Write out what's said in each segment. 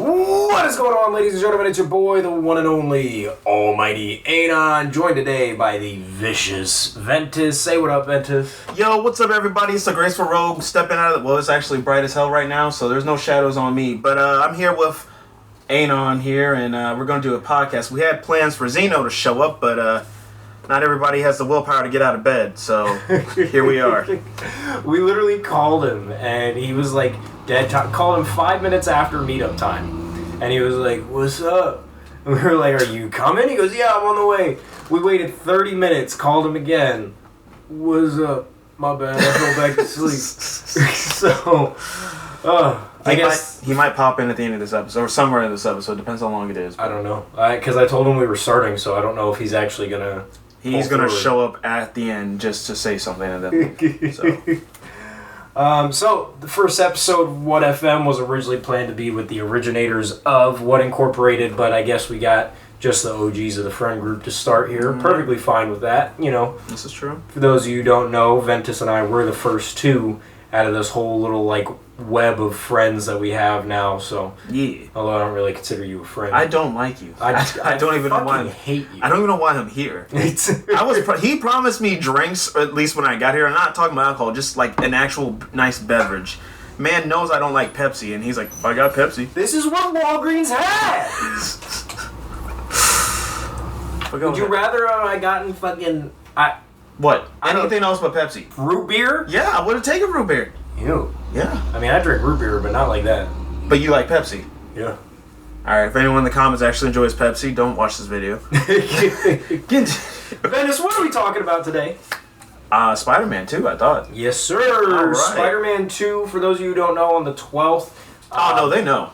What is going on, ladies and gentlemen? It's your boy, the one and only Almighty Anon, joined today by the vicious Ventus. Say what up, Ventus. Yo, what's up, everybody? It's the Graceful Rogue stepping out of the... Well, it's actually bright as hell right now, so there's no shadows on me. But I'm here with Anon here, and we're going to do a podcast. We had plans for Zeno to show up, but not everybody has the willpower to get out of bed, so here we are. We literally called him, and he was like... dead time. Called him 5 minutes after meetup time, and he was like, "What's up?" And we were like, "Are you coming?" He goes, "Yeah, I'm on the way." We waited 30 minutes. Called him again. "What's up?" "My bad. I fell back to sleep." So, I guess he might pop in at the end of this episode or somewhere in this episode. Depends how long it is. I don't know. Because I told him we were starting, so I don't know if he's actually gonna. He's gonna show up at the end just to say something, and then so. So, the first episode of What FM was originally planned to be with the originators of What Incorporated, but I guess we got just the OGs of the friend group to start here. Mm-hmm. Perfectly fine with that, you know. This is true. For those of you who don't know, Ventus and I were the first two out of this whole little, like, web of friends that we have now, so... Yeah. Although I don't really consider you a friend. I don't like you. I don't even know why. I hate you. I don't even know why I'm here. He promised me drinks, or at least when I got here. I'm not talking about alcohol, just like an actual nice beverage. Man knows I don't like Pepsi, and he's like, I got Pepsi. This is what Walgreens had! Would you rather I gotten fucking... What? Anything else but Pepsi? Root beer? Yeah, I would have taken root beer. Ew. Yeah. I mean, I drink root beer, but not like that. But you like Pepsi? Yeah. Alright, if anyone in the comments actually enjoys Pepsi, don't watch this video. Ventus, what are we talking about today? Spider-Man 2, I thought. Yes, sir. All right. Spider-Man 2, for those of you who don't know, on the 12th. Oh, no, they know.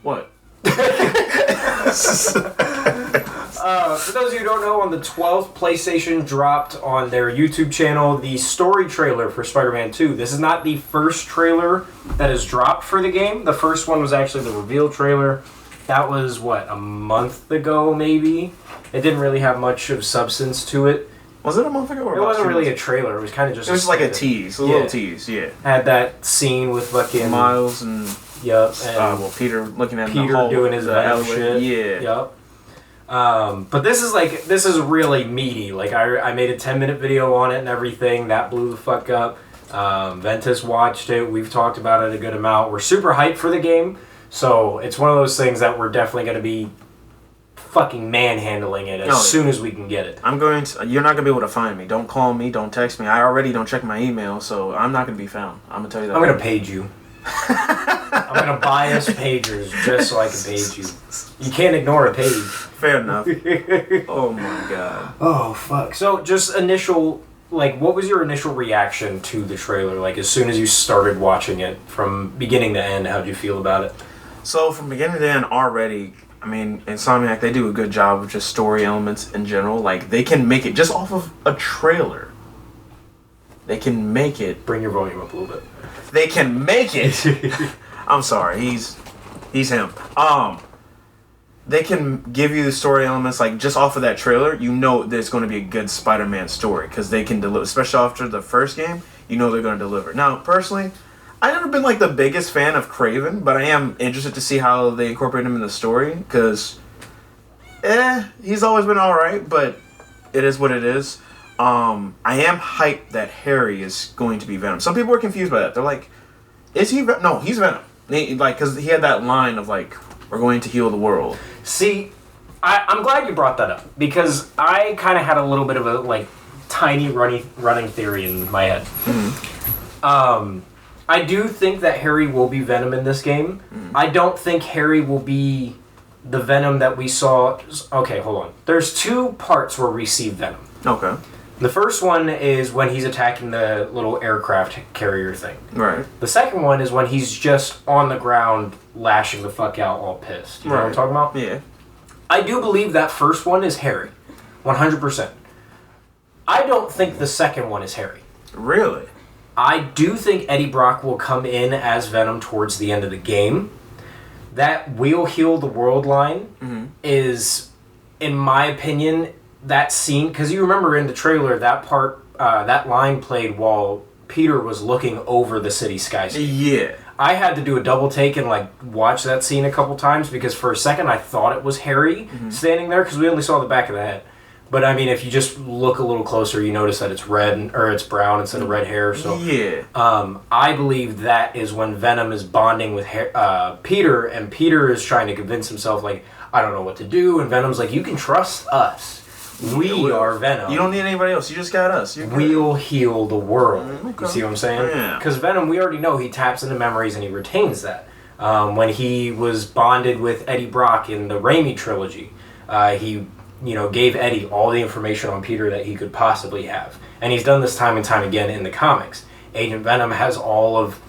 What? For those of you who don't know, on the 12th, PlayStation dropped on their YouTube channel the story trailer for Spider-Man 2. This is not the first trailer that is dropped for the game. The first one was actually the reveal trailer. That was, what, a month ago, maybe? It didn't really have much of substance to it. Was it a month ago? Or it wasn't really a trailer. It was kind of just... It was like a tease, little tease, yeah. Had that scene with fucking... Miles and... Yep. And Peter looking at Peter the whole, doing his Venom shit. Yeah. Yep. But this is really meaty. Like, I made a 10-minute video on it and everything. That blew the fuck up. Ventus watched it. We've talked about it a good amount. We're super hyped for the game. So it's one of those things that we're definitely going to be fucking manhandling it as soon as we can get it. You're not going to be able to find me. Don't call me. Don't text me. I already don't check my email, so I'm not going to be found. I'm going to tell you that. I'm going to page you. I'm going to buy us pagers just so I can page you. You can't ignore a page. Fair enough. Oh my god. Oh, fuck. So, just initial... Like, what was your initial reaction to the trailer? Like, as soon as you started watching it, from beginning to end, how'd you feel about it? So, from beginning to end already, I mean, Insomniac, they do a good job with just story elements in general. Like, they can make it, just off of a trailer, they can make it... Bring your volume up a little bit. They can make it... I'm sorry, he's him. They can give you the story elements, like, just off of that trailer, you know there's going to be a good Spider-Man story, because they can deliver, especially after the first game, you know they're going to deliver. Now, personally, I've never been, like, the biggest fan of Kraven, but I am interested to see how they incorporate him in the story, because, he's always been alright, but it is what it is. I am hyped that Harry is going to be Venom. Some people are confused by that. They're like, is he Venom? No, he's Venom. Because he had that line of, like, we're going to heal the world. See, I'm glad you brought that up, because I kind of had a little bit of a, like, tiny running theory in my head. Mm-hmm. I do think that Harry will be Venom in this game. Mm-hmm. I don't think Harry will be the Venom that we saw... Okay, hold on. There's two parts where we see Venom. Okay. The first one is when he's attacking the little aircraft carrier thing. Right. The second one is when he's just on the ground lashing the fuck out all pissed. You know what I'm talking about? Yeah. I do believe that first one is Harry. 100%. I don't think the second one is Harry. Really? I do think Eddie Brock will come in as Venom towards the end of the game. That "we'll heal the world" line is, in my opinion... That scene, because you remember in the trailer, that part, that line played while Peter was looking over the city skyscaper. Yeah. I had to do a double take and like watch that scene a couple times because for a second I thought it was Harry standing there because we only saw the back of the head. But I mean, if you just look a little closer, you notice that it's red or it's brown instead of red hair. So yeah, I believe that is when Venom is bonding with Peter, and Peter is trying to convince himself like, I don't know what to do, and Venom's like, you can trust us. We are Venom. You don't need anybody else. You just got us. We'll heal the world. Okay. You see what I'm saying? Yeah. Because Venom, we already know he taps into memories and he retains that. When he was bonded with Eddie Brock in the Raimi trilogy, he gave Eddie all the information on Peter that he could possibly have. And he's done this time and time again in the comics. Agent Venom has all of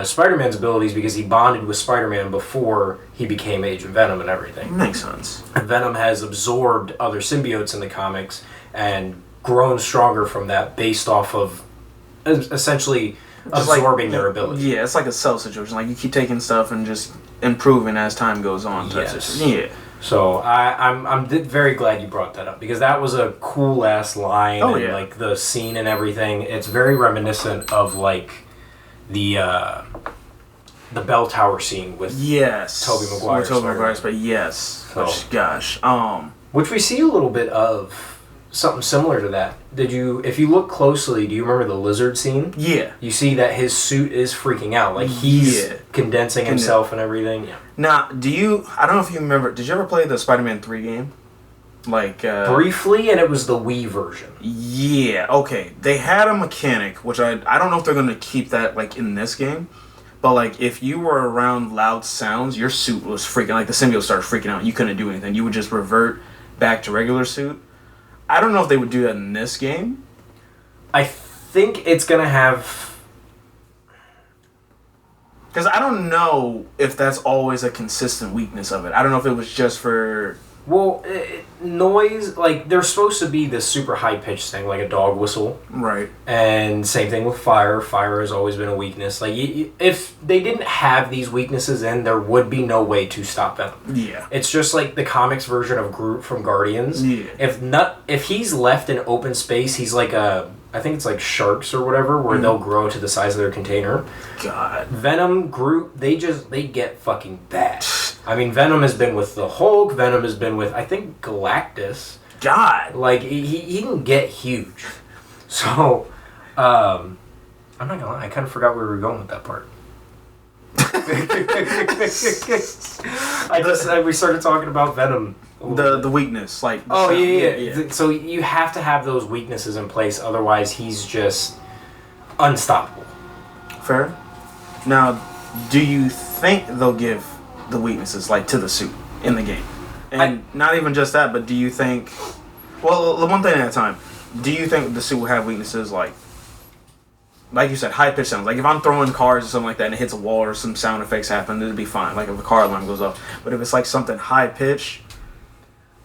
Spider-Man's abilities because he bonded with Spider-Man before he became Agent Venom and everything. Makes sense. Venom has absorbed other symbiotes in the comics and grown stronger from that based off of essentially just absorbing their ability. Yeah, it's like a cell situation. Like you keep taking stuff and just improving as time goes on. Yes. Yeah. So I'm very glad you brought that up because that was a cool ass line and like the scene and everything. It's very reminiscent of like the bell tower scene with Tobey Maguire. But yes. So, gosh. Which we see a little bit of something similar to that. If you look closely, do you remember the lizard scene? Yeah. You see that his suit is freaking out. Like he's condensing himself and everything. Yeah. Now, I don't know if you remember, did you ever play the Spider-Man 3 game? Like briefly, and it was the Wii version. Yeah, okay. They had a mechanic, which I don't know if they're gonna keep that like in this game. But like if you were around loud sounds, your suit was freaking like the symbiote started freaking out. You couldn't do anything. You would just revert back to regular suit. I don't know if they would do that in this game. I think it's gonna have, because I don't know if that's always a consistent weakness of it. I don't know if it was just for noise. Like there's supposed to be this super high pitched thing, like a dog whistle, right? And same thing with fire. Fire has always been a weakness. Like if they didn't have these weaknesses in, there would be no way to stop Venom. Yeah, it's just like the comics version of Groot from Guardians. Yeah, if he's left in open space, he's like I think it's like sharks or whatever, where they'll grow to the size of their container. God. Venom, Groot, they get fucking bad. I mean, Venom has been with the Hulk. Venom has been with, I think, Galactus. God. Like, he can get huge. So, I'm not gonna lie, I kind of forgot where we were going with that part. We started talking about Venom. The weakness, like... Oh, yeah. So you have to have those weaknesses in place, otherwise he's just unstoppable. Fair. Now, do you think they'll give the weaknesses, like, to the suit in the game? And not even just that, but do you think... Well, one thing at a time. Do you think the suit will have weaknesses like you said, high-pitched sounds? Like, if I'm throwing cars or something like that and it hits a wall or some sound effects happen, it'll be fine. Like, if a car alarm goes off. But if it's, like, something high-pitched...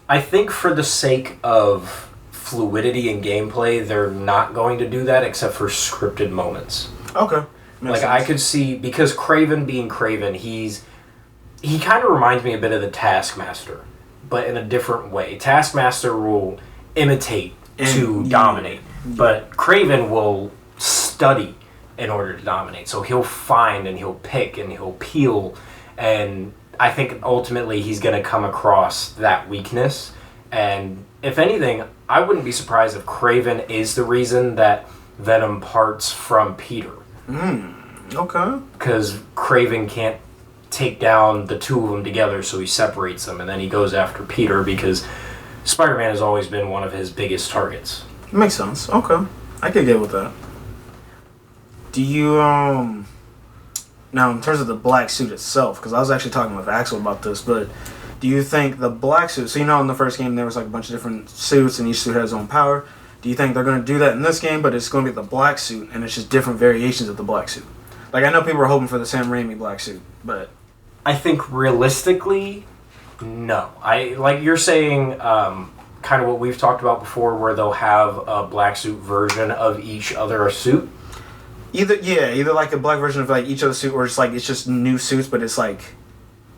I think for the sake of fluidity in gameplay, they're not going to do that except for scripted moments. Okay. Makes sense. I could see, because Kraven being Kraven, he kind of reminds me a bit of the Taskmaster, but in a different way. Taskmaster will imitate to dominate, but Kraven will study in order to dominate. So he'll find and he'll pick and he'll peel, and I think ultimately he's going to come across that weakness. And if anything, I wouldn't be surprised if Kraven is the reason that Venom parts from Peter. Okay. Because Kraven can't take down the two of them together, so he separates them, and then he goes after Peter because Spider-Man has always been one of his biggest targets. Makes sense. Okay. I could get with that. Do you, now, in terms of the black suit itself, because I was actually talking with Axel about this, but do you think the black suit... So, in the first game, there was, like, a bunch of different suits, and each suit has its own power. Do you think they're going to do that in this game, but it's going to be the black suit, and it's just different variations of the black suit? Like, I know people are hoping for the Sam Raimi black suit, but... I think, realistically, no. Like you're saying, kind of what we've talked about before, where they'll have a black suit version of each other suit. Either like a black version of like each other suit, or just like it's just new suits, but it's like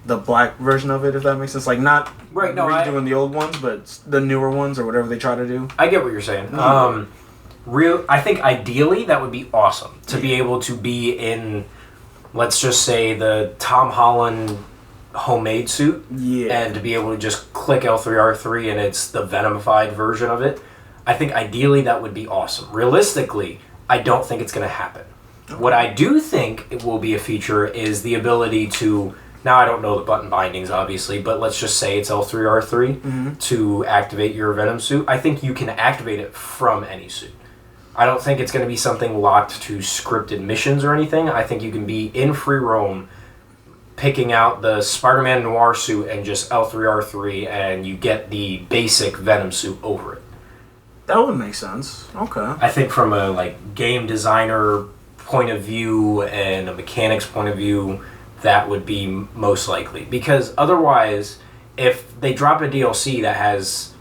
the black version of it, if that makes sense. Like not redoing the old ones, but the newer ones or whatever they try to do. I get what you're saying. I think ideally that would be awesome to be able to be in let's just say the Tom Holland homemade suit, Yeah. and to be able to just click L3R3 and it's the Venomified version of it, I think ideally that would be awesome. Realistically, I don't think it's going to happen. Okay. What I do think it will be a feature is the ability to, now I don't know the button bindings obviously, but let's just say it's L3R3 to activate your Venom suit. I think you can activate it from any suit. I don't think it's going to be something locked to scripted missions or anything. I think you can be in free roam picking out the Spider-Man Noir suit and just L3R3 and you get the basic Venom suit over it. That would make sense. Okay. I think from a like game designer point of view and a mechanics point of view, that would be most likely. Because otherwise, if they drop a DLC that has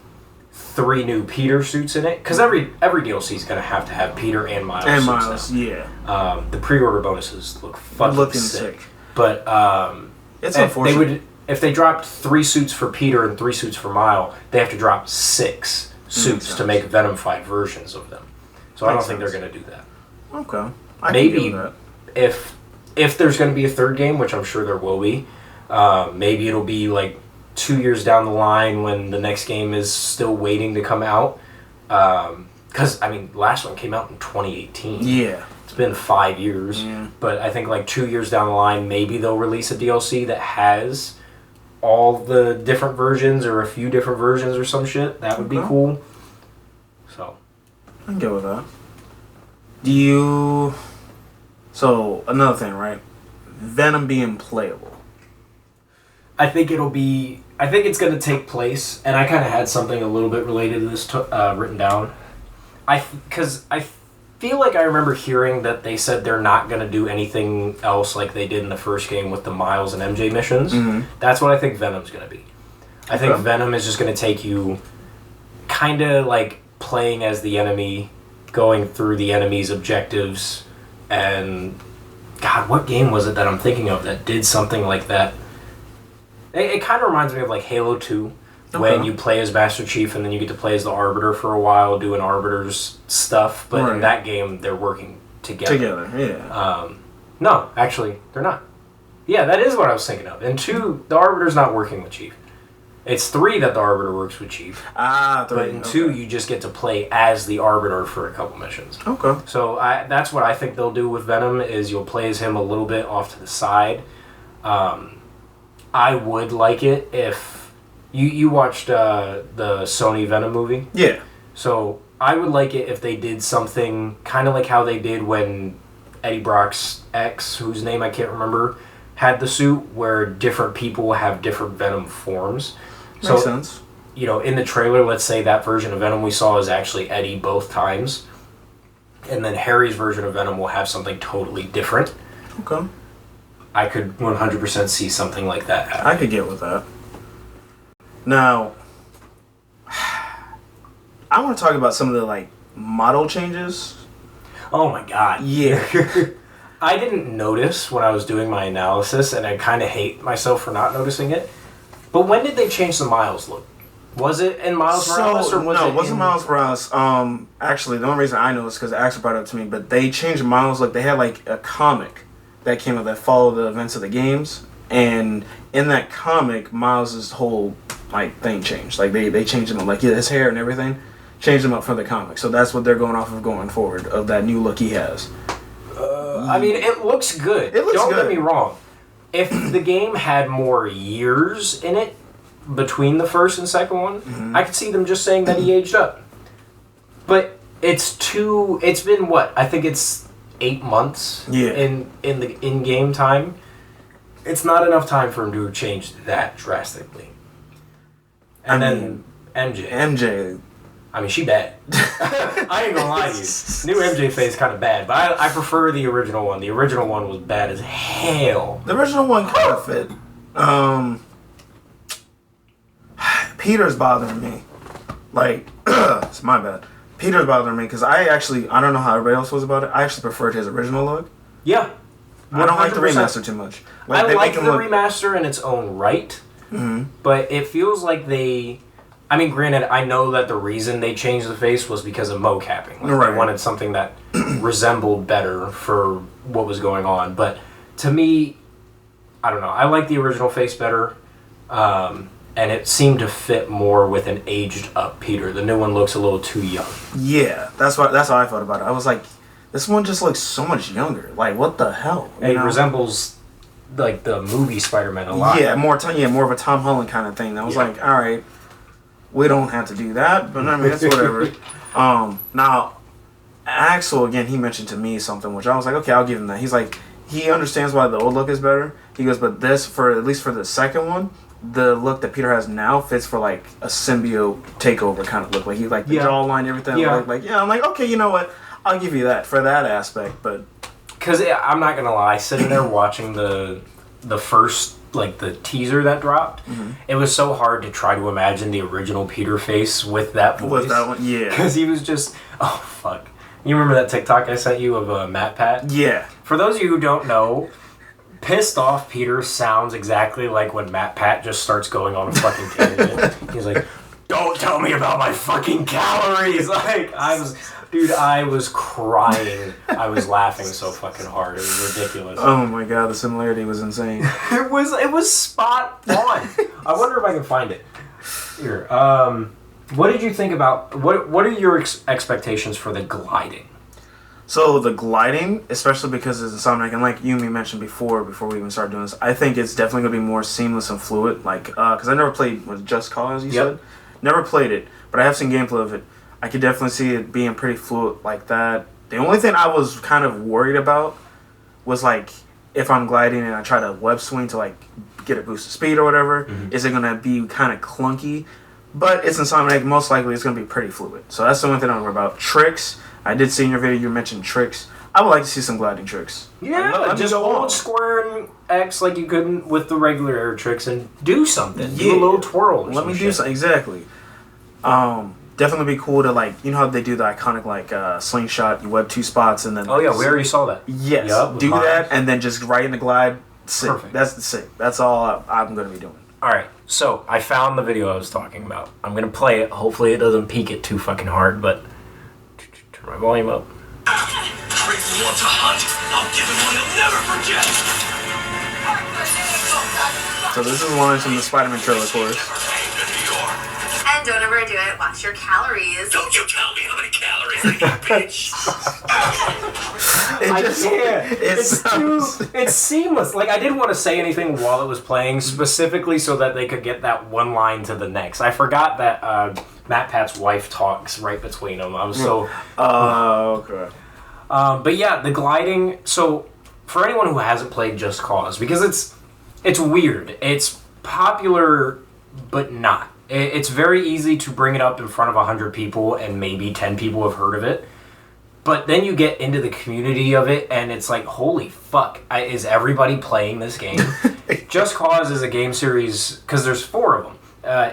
3 new Peter suits in it, because every DLC is going to have Peter and Miles and suits Miles, now. yeah. The pre-order bonuses look fucking Looking sick. sick. But it's unfortunate. If they dropped 3 suits for Peter and 3 suits for Miles, they have to drop 6 suits to make Venomified versions of them. So I don't think they're going to do that. Okay. Maybe if there's going to be a third game, which I'm sure there will be, maybe it'll be like 2 years down the line when the next game is still waiting to come out. Because, I mean, last one came out in 2018. Yeah. It's been 5 years. Yeah. But I think like 2 years down the line, maybe they'll release a DLC that has all the different versions or a few different versions or some shit. That would be cool. So I can go with that. So, another thing, right? Venom being playable. I think it's going to take place, and I kind of had something a little bit related to this written down. Because I feel like I remember hearing that they said they're not going to do anything else like they did in the first game with the Miles and MJ missions. Mm-hmm. That's what I think Venom's going to be. I think Venom is just going to take you kind of like playing as the enemy, going through the enemy's objectives, and God, what game was it that I'm thinking of that did something like that? It kind of reminds me of like Halo 2, when you play as Master Chief and then you get to play as the Arbiter for a while, doing Arbiter's stuff, but in that game they're working together. Yeah. No, actually, they're not. Yeah, that is what I was thinking of. In 2, the Arbiter's not working with Chief. It's 3 that the Arbiter works with Chief. 3. But in 2, you just get to play as the Arbiter for a couple missions. Okay. So that's what I think they'll do with Venom, is you'll play as him a little bit off to the side. I would like it if... You watched the Sony Venom movie? Yeah. So I would like it if they did something kind of like how they did when Eddie Brock's ex, whose name I can't remember, had the suit, where different people have different Venom forms. Makes sense. You know, in the trailer, let's say that version of Venom we saw is actually Eddie both times. And then Harry's version of Venom will have something totally different. Okay. I could 100% see something like that happen. I could get with that. Now, I want to talk about some of the, like, model changes. Oh my god. Yeah. I didn't notice when I was doing my analysis, and I kind of hate myself for not noticing it. But when did they change the Miles look? Was it in Miles Morales, or was it wasn't Miles Morales. Actually, the only reason I know is because Axel brought it up to me, but they changed Miles look. They had, like, a comic that came out that followed the events of the games, and in that comic, Miles' whole, like, thing changed. Like, they changed him up, like, his hair and everything, changed him up for the comic. So that's what they're going off of going forward, of that new look he has. I mean, it looks good. Don't get me wrong. If the game had more years in it between the first and second one, I could see them just saying that he aged up. But it's been what? I think it's 8 months in the in-game time. It's not enough time for him to have changed that drastically. And then MJ. I mean, she bad. I ain't gonna lie to you. New MJ face kind of bad, but I prefer the original one. The original one was bad as hell. The original one kind of fit. Peter's bothering me. Like, it's my bad. Peter's bothering me because I don't know how everybody else was about it. I actually preferred his original look. Yeah. 100%. I don't like the remaster too much. Like, I like the remaster in its own right, but it feels like they... I mean, granted, I know that the reason they changed the face was because of mocapping. Like, they wanted something that resembled better for what was going on, but to me, I don't know. I like the original face better. And it seemed to fit more with an aged up Peter. The new one looks a little too young. Yeah, that's how I felt about it. I was like, this one just looks so much younger. Like, what the hell? It resembles like the movie Spider-Man a lot. Yeah, more of a Tom Holland kind of thing. I was like, all right, we don't have to do that, but I mean, it's whatever. Now, Axel, again, he mentioned to me something, which I was like, okay, I'll give him that. He's like, he understands why the old look is better. He goes, but this, at least for the second one, the look that Peter has now fits for like a symbiote takeover kind of look. Like he the jawline, everything. Yeah. I'm like, okay, you know what? I'll give you that for that aspect, but because I'm not gonna lie, sitting there watching the first like the teaser that dropped, it was so hard to try to imagine the original Peter face with that voice. With that one, yeah. Because he was just fuck. You remember that TikTok I sent you of Matt Pat? Yeah. For those of you who don't know, pissed off Peter sounds exactly like when Matt Pat just starts going on a fucking tangent. He's like, "Don't tell me about my fucking calories." Like I was crying. I was laughing so fucking hard. It was ridiculous. Oh my god, the similarity was insane. It was spot on. I wonder if I can find it. Here. What did you think about what are your expectations for the gliding? So the gliding, especially because it's Insomniac, and like you mentioned before we even started doing this, I think it's definitely going to be more seamless and fluid. Like, because I never played Just Cause, you said? Never played it, but I have seen gameplay of it. I could definitely see it being pretty fluid like that. The only thing I was kind of worried about was like, if I'm gliding and I try to web swing to like get a boost of speed or whatever, is it going to be kind of clunky? But it's Insomniac, most likely it's going to be pretty fluid. So that's the only thing I'm worried about. Tricks. I did see in your video you mentioned tricks. I would like to see some gliding tricks. Yeah, just hold square and X like you couldn't with the regular air tricks and do something. Yeah. Do a little twirl or Let me do something. Exactly. Definitely be cool to like, you know how they do the iconic like slingshot, you web two spots and then... Oh yeah, we already saw that. Yes. Yep, do that and then just right in the glide. Sick. Perfect. That's the sick. That's all I'm going to be doing. Alright, so I found the video I was talking about. I'm going to play it. Hopefully it doesn't peak it too fucking hard, but... Turn my volume up. Crazy wants a hunt. I'll give him one he'll never forget. So this is one from the Spider-Man trailer, of course. And don't overdo it. Watch your calories. Don't you tell me how many calories I eat, bitch. It's seamless. Like I didn't want to say anything while it was playing, specifically so that they could get that one line to the next. I forgot that Matt Pat's wife talks right between them. I was so... okay. But yeah, the gliding... So, for anyone who hasn't played Just Cause, because it's weird. It's popular, but not. It's very easy to bring it up in front of 100 people, and maybe 10 people have heard of it. But then you get into the community of it, and it's like, holy fuck, is everybody playing this game? Just Cause is a game series, because there's 4 of them.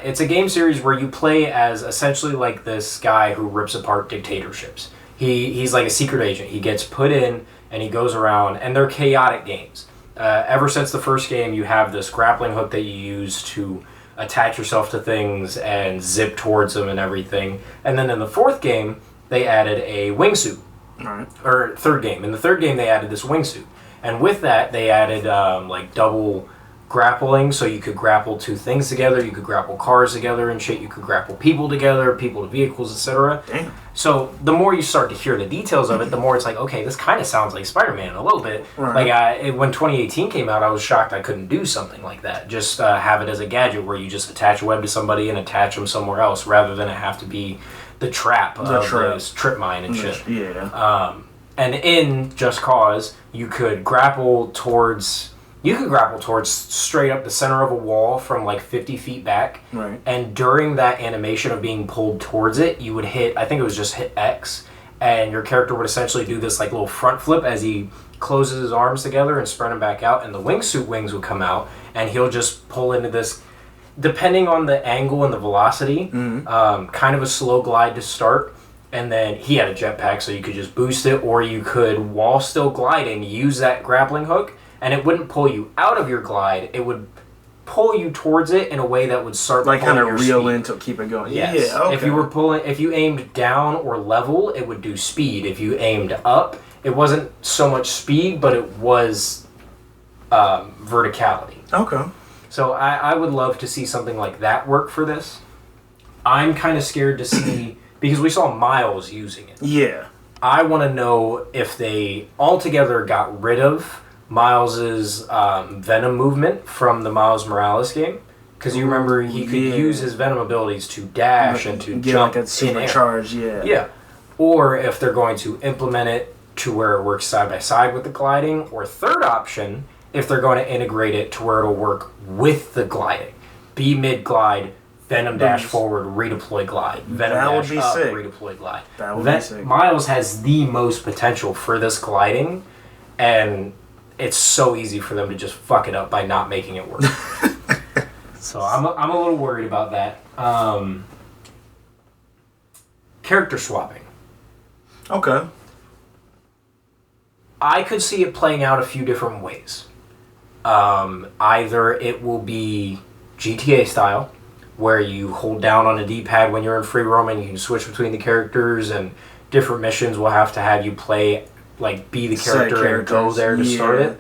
It's a game series where you play as essentially like this guy who rips apart dictatorships. He's like a secret agent. He gets put in and he goes around, and they're chaotic games. Ever since the first game, you have this grappling hook that you use to attach yourself to things and zip towards them and everything. And then in the 4th game, they added a wingsuit. Alright. Or 3rd game. In the 3rd game, they added this wingsuit. And with that, they added like double grappling, so you could grapple 2 things together, you could grapple cars together and shit, you could grapple people together, people to vehicles, etc. Damn. So the more you start to hear the details of it, the more it's like, okay, this kind of sounds like Spider-Man a little bit. Right. Like when 2018 came out, I was shocked I couldn't do something like that. Just have it as a gadget where you just attach a web to somebody and attach them somewhere else, rather than it have to be the trap of this trip mine and shit. Yeah. And in Just Cause, you could grapple towards straight up the center of a wall from like 50 feet back. Right. And during that animation of being pulled towards it, you would hit, I think it was just hit X, and your character would essentially do this like little front flip as he closes his arms together and spread them back out, and the wingsuit wings would come out, and he'll just pull into this, depending on the angle and the velocity, kind of a slow glide to start. And then he had a jetpack, so you could just boost it, or you could, while still gliding, use that grappling hook, and it wouldn't pull you out of your glide. It would pull you towards it in a way that would start like kind of reel speed. in to keep it going. Yes. Yeah. Okay. If you aimed down or level, it would do speed. If you aimed up, it wasn't so much speed, but it was verticality. Okay. So I would love to see something like that work for this. I'm kind of scared to see, because we saw Miles using it. Yeah. I want to know if they altogether got rid of Miles's Venom movement from the Miles Morales game. Because you remember he could use his Venom abilities to dash and to jump like a supercharge, yeah. Yeah. Or if they're going to implement it to where it works side by side with the gliding. Or third option, if they're going to integrate it to where it'll work with the gliding. Be mid-glide, Venom dash forward, redeploy glide. Venom dash up, sick. Redeploy glide. That would be sick. Miles has the most potential for this gliding, and it's so easy for them to just fuck it up by not making it work. So I'm a little worried about that. Character swapping. Okay. I could see it playing out a few different ways. Either it will be GTA style, where you hold down on a D-pad when you're in free roam and you can switch between the characters, and different missions will have to have you play, like, be the character and go there to start it.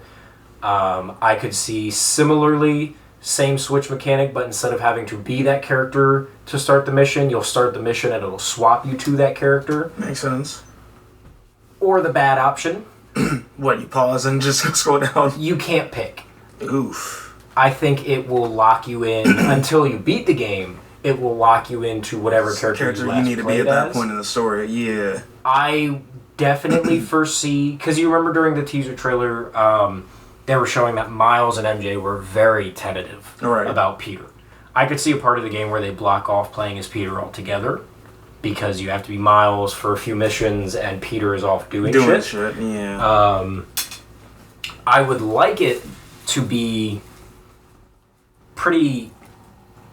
I could see similarly, same switch mechanic, but instead of having to be that character to start the mission, you'll start the mission and it'll swap you to that character. Makes sense. Or the bad option. What, you pause and just scroll down? You can't pick. Oof. I think it will lock you in until you beat the game. It will lock you into whatever character you need to be at that point in the story. Yeah. I definitely foresee, because you remember during the teaser trailer, they were showing that Miles and MJ were very tentative about Peter. I could see a part of the game where they block off playing as Peter altogether, because you have to be Miles for a few missions and Peter is off doing shit. Yeah. I would like it to be pretty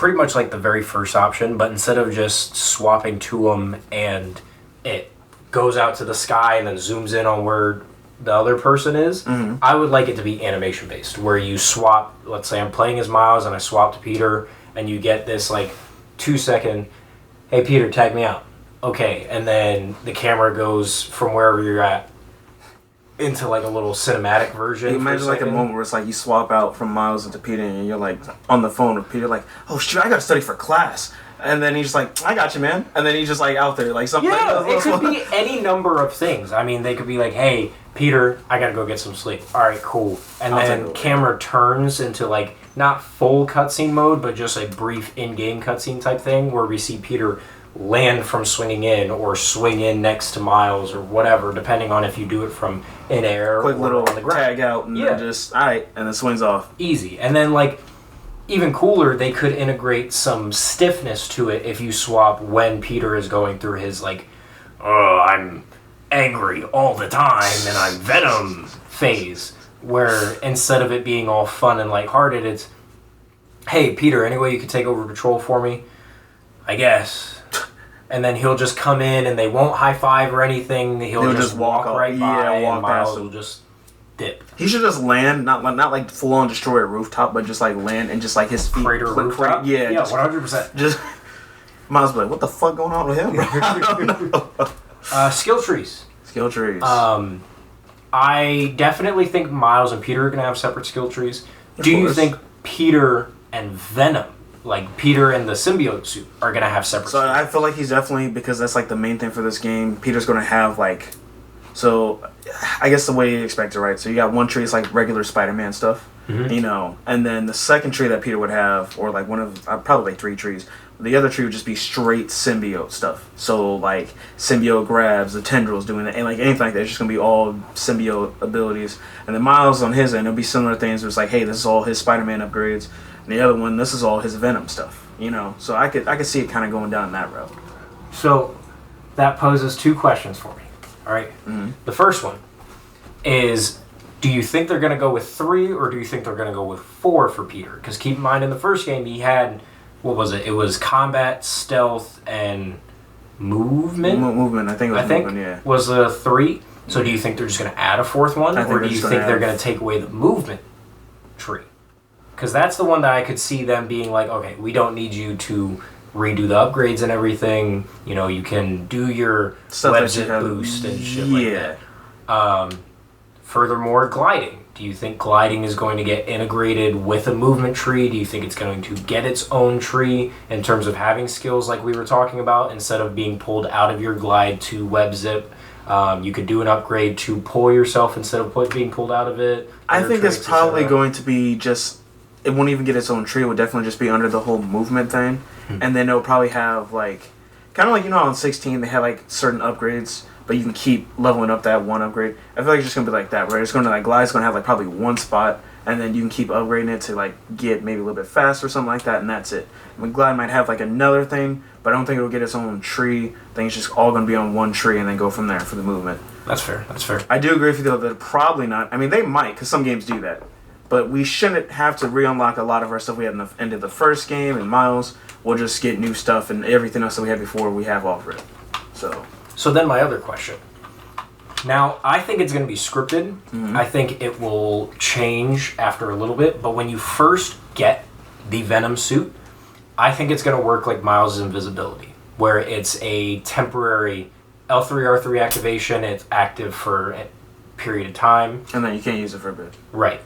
much like the very first option, but instead of just swapping to them and it goes out to the sky and then zooms in on where the other person is, I would like it to be animation based, where you swap. Let's say I'm playing as Miles and I swap to Peter, and you get this like 2-second, hey Peter, tag me out. Okay, and then the camera goes from wherever you're at into like a little cinematic version. Imagine like a moment where it's like you swap out from Miles into Peter and you're like on the phone with Peter, like, oh shit, I gotta study for class. And then he's just like, I got you, man. And then he's just like out there, like something. Yeah, it could be any number of things. I mean, they could be like, hey, Peter, I gotta go get some sleep. All right, cool. And then camera turns into like not full cutscene mode, but just a brief in-game cutscene type thing where we see Peter land from swinging in or swing in next to Miles or whatever, depending on if you do it from in air quick or little on the ground. tag out and then just, all right, and then swings off. Easy. And then like, even cooler, they could integrate some stiffness to it if you swap when Peter is going through his like, oh, I'm angry all the time and I'm Venom phase, where instead of it being all fun and lighthearted, it's, hey Peter, any way you could take over control for me? I guess. And then he'll just come in and they won't high five or anything. He'll just walk right by and Miles will just dip. He should just land, not like full on destroy a rooftop, but just like land and just like his feet crater rooftop. Yeah, 100%. Just Miles be like, what the fuck going on with him? I don't know. Skill trees. Skill trees. I definitely think Miles and Peter are gonna have separate skill trees. Do you think Peter and Venom, like Peter and the symbiote suit, are gonna have separate? So I feel like he's definitely, because that's like the main thing for this game. Peter's gonna have like, so I guess the way you expect it, right? So you got one tree is like regular Spider-Man stuff, you know, and then the second tree that Peter would have, or like one of probably 3 trees. The other tree would just be straight symbiote stuff. So like symbiote grabs, the tendrils doing it, and like anything like that. It's just gonna be all symbiote abilities. And then Miles on his end, it'll be similar things. Where it's like, hey, this is all his Spider-Man upgrades. And the other one, this is all his Venom stuff. You know, so I could see it kind of going down that route. So that poses 2 questions for me. All right. The first one is, do you think they're gonna go with 3 or do you think they're gonna go with 4 for Peter? Because keep in mind, in the first game he had, what was it? It was combat, stealth, and movement. Movement. I think it was movement. Yeah. Was the 3? So do you think they're just going to add a 4th one, or do you think they're going to take away the movement tree? Because that's the one that I could see them being like, okay, we don't need you to redo the upgrades and everything. You know, you can do your web zip boost and shit like that. Furthermore, gliding. Do you think gliding is going to get integrated with a movement tree? Do you think it's going to get its own tree in terms of having skills like we were talking about, instead of being pulled out of your glide to web zip? You could do an upgrade to pull yourself instead of being pulled out of it. I think it's probably going to be just, it won't even get its own tree. It would definitely just be under the whole movement thing. And then it'll probably have like, kind of like, you know, on 16 they have like certain upgrades, but you can keep leveling up that one upgrade. I feel like it's just going to be like that, where it's going to, like, glide's going to have like probably one spot, and then you can keep upgrading it to like get maybe a little bit faster or something like that, and that's it. I mean, glide might have like another thing, but I don't think it'll get its own tree. I think it's just all going to be on one tree and then go from there for the movement. That's fair. That's fair. I do agree with you, though, that probably not. I mean, they might, because some games do that. But we shouldn't have to re-unlock a lot of our stuff we had in the end of the first game, and Miles. We'll just get new stuff, and everything else that we had before we have already. So then my other question. Now, I think it's going to be scripted. I think it will change after a little bit, but when you first get the Venom suit, I think it's going to work like Miles' invisibility, where it's a temporary L3R3 activation. It's active for a period of time. And then you can't use it for a bit. Right.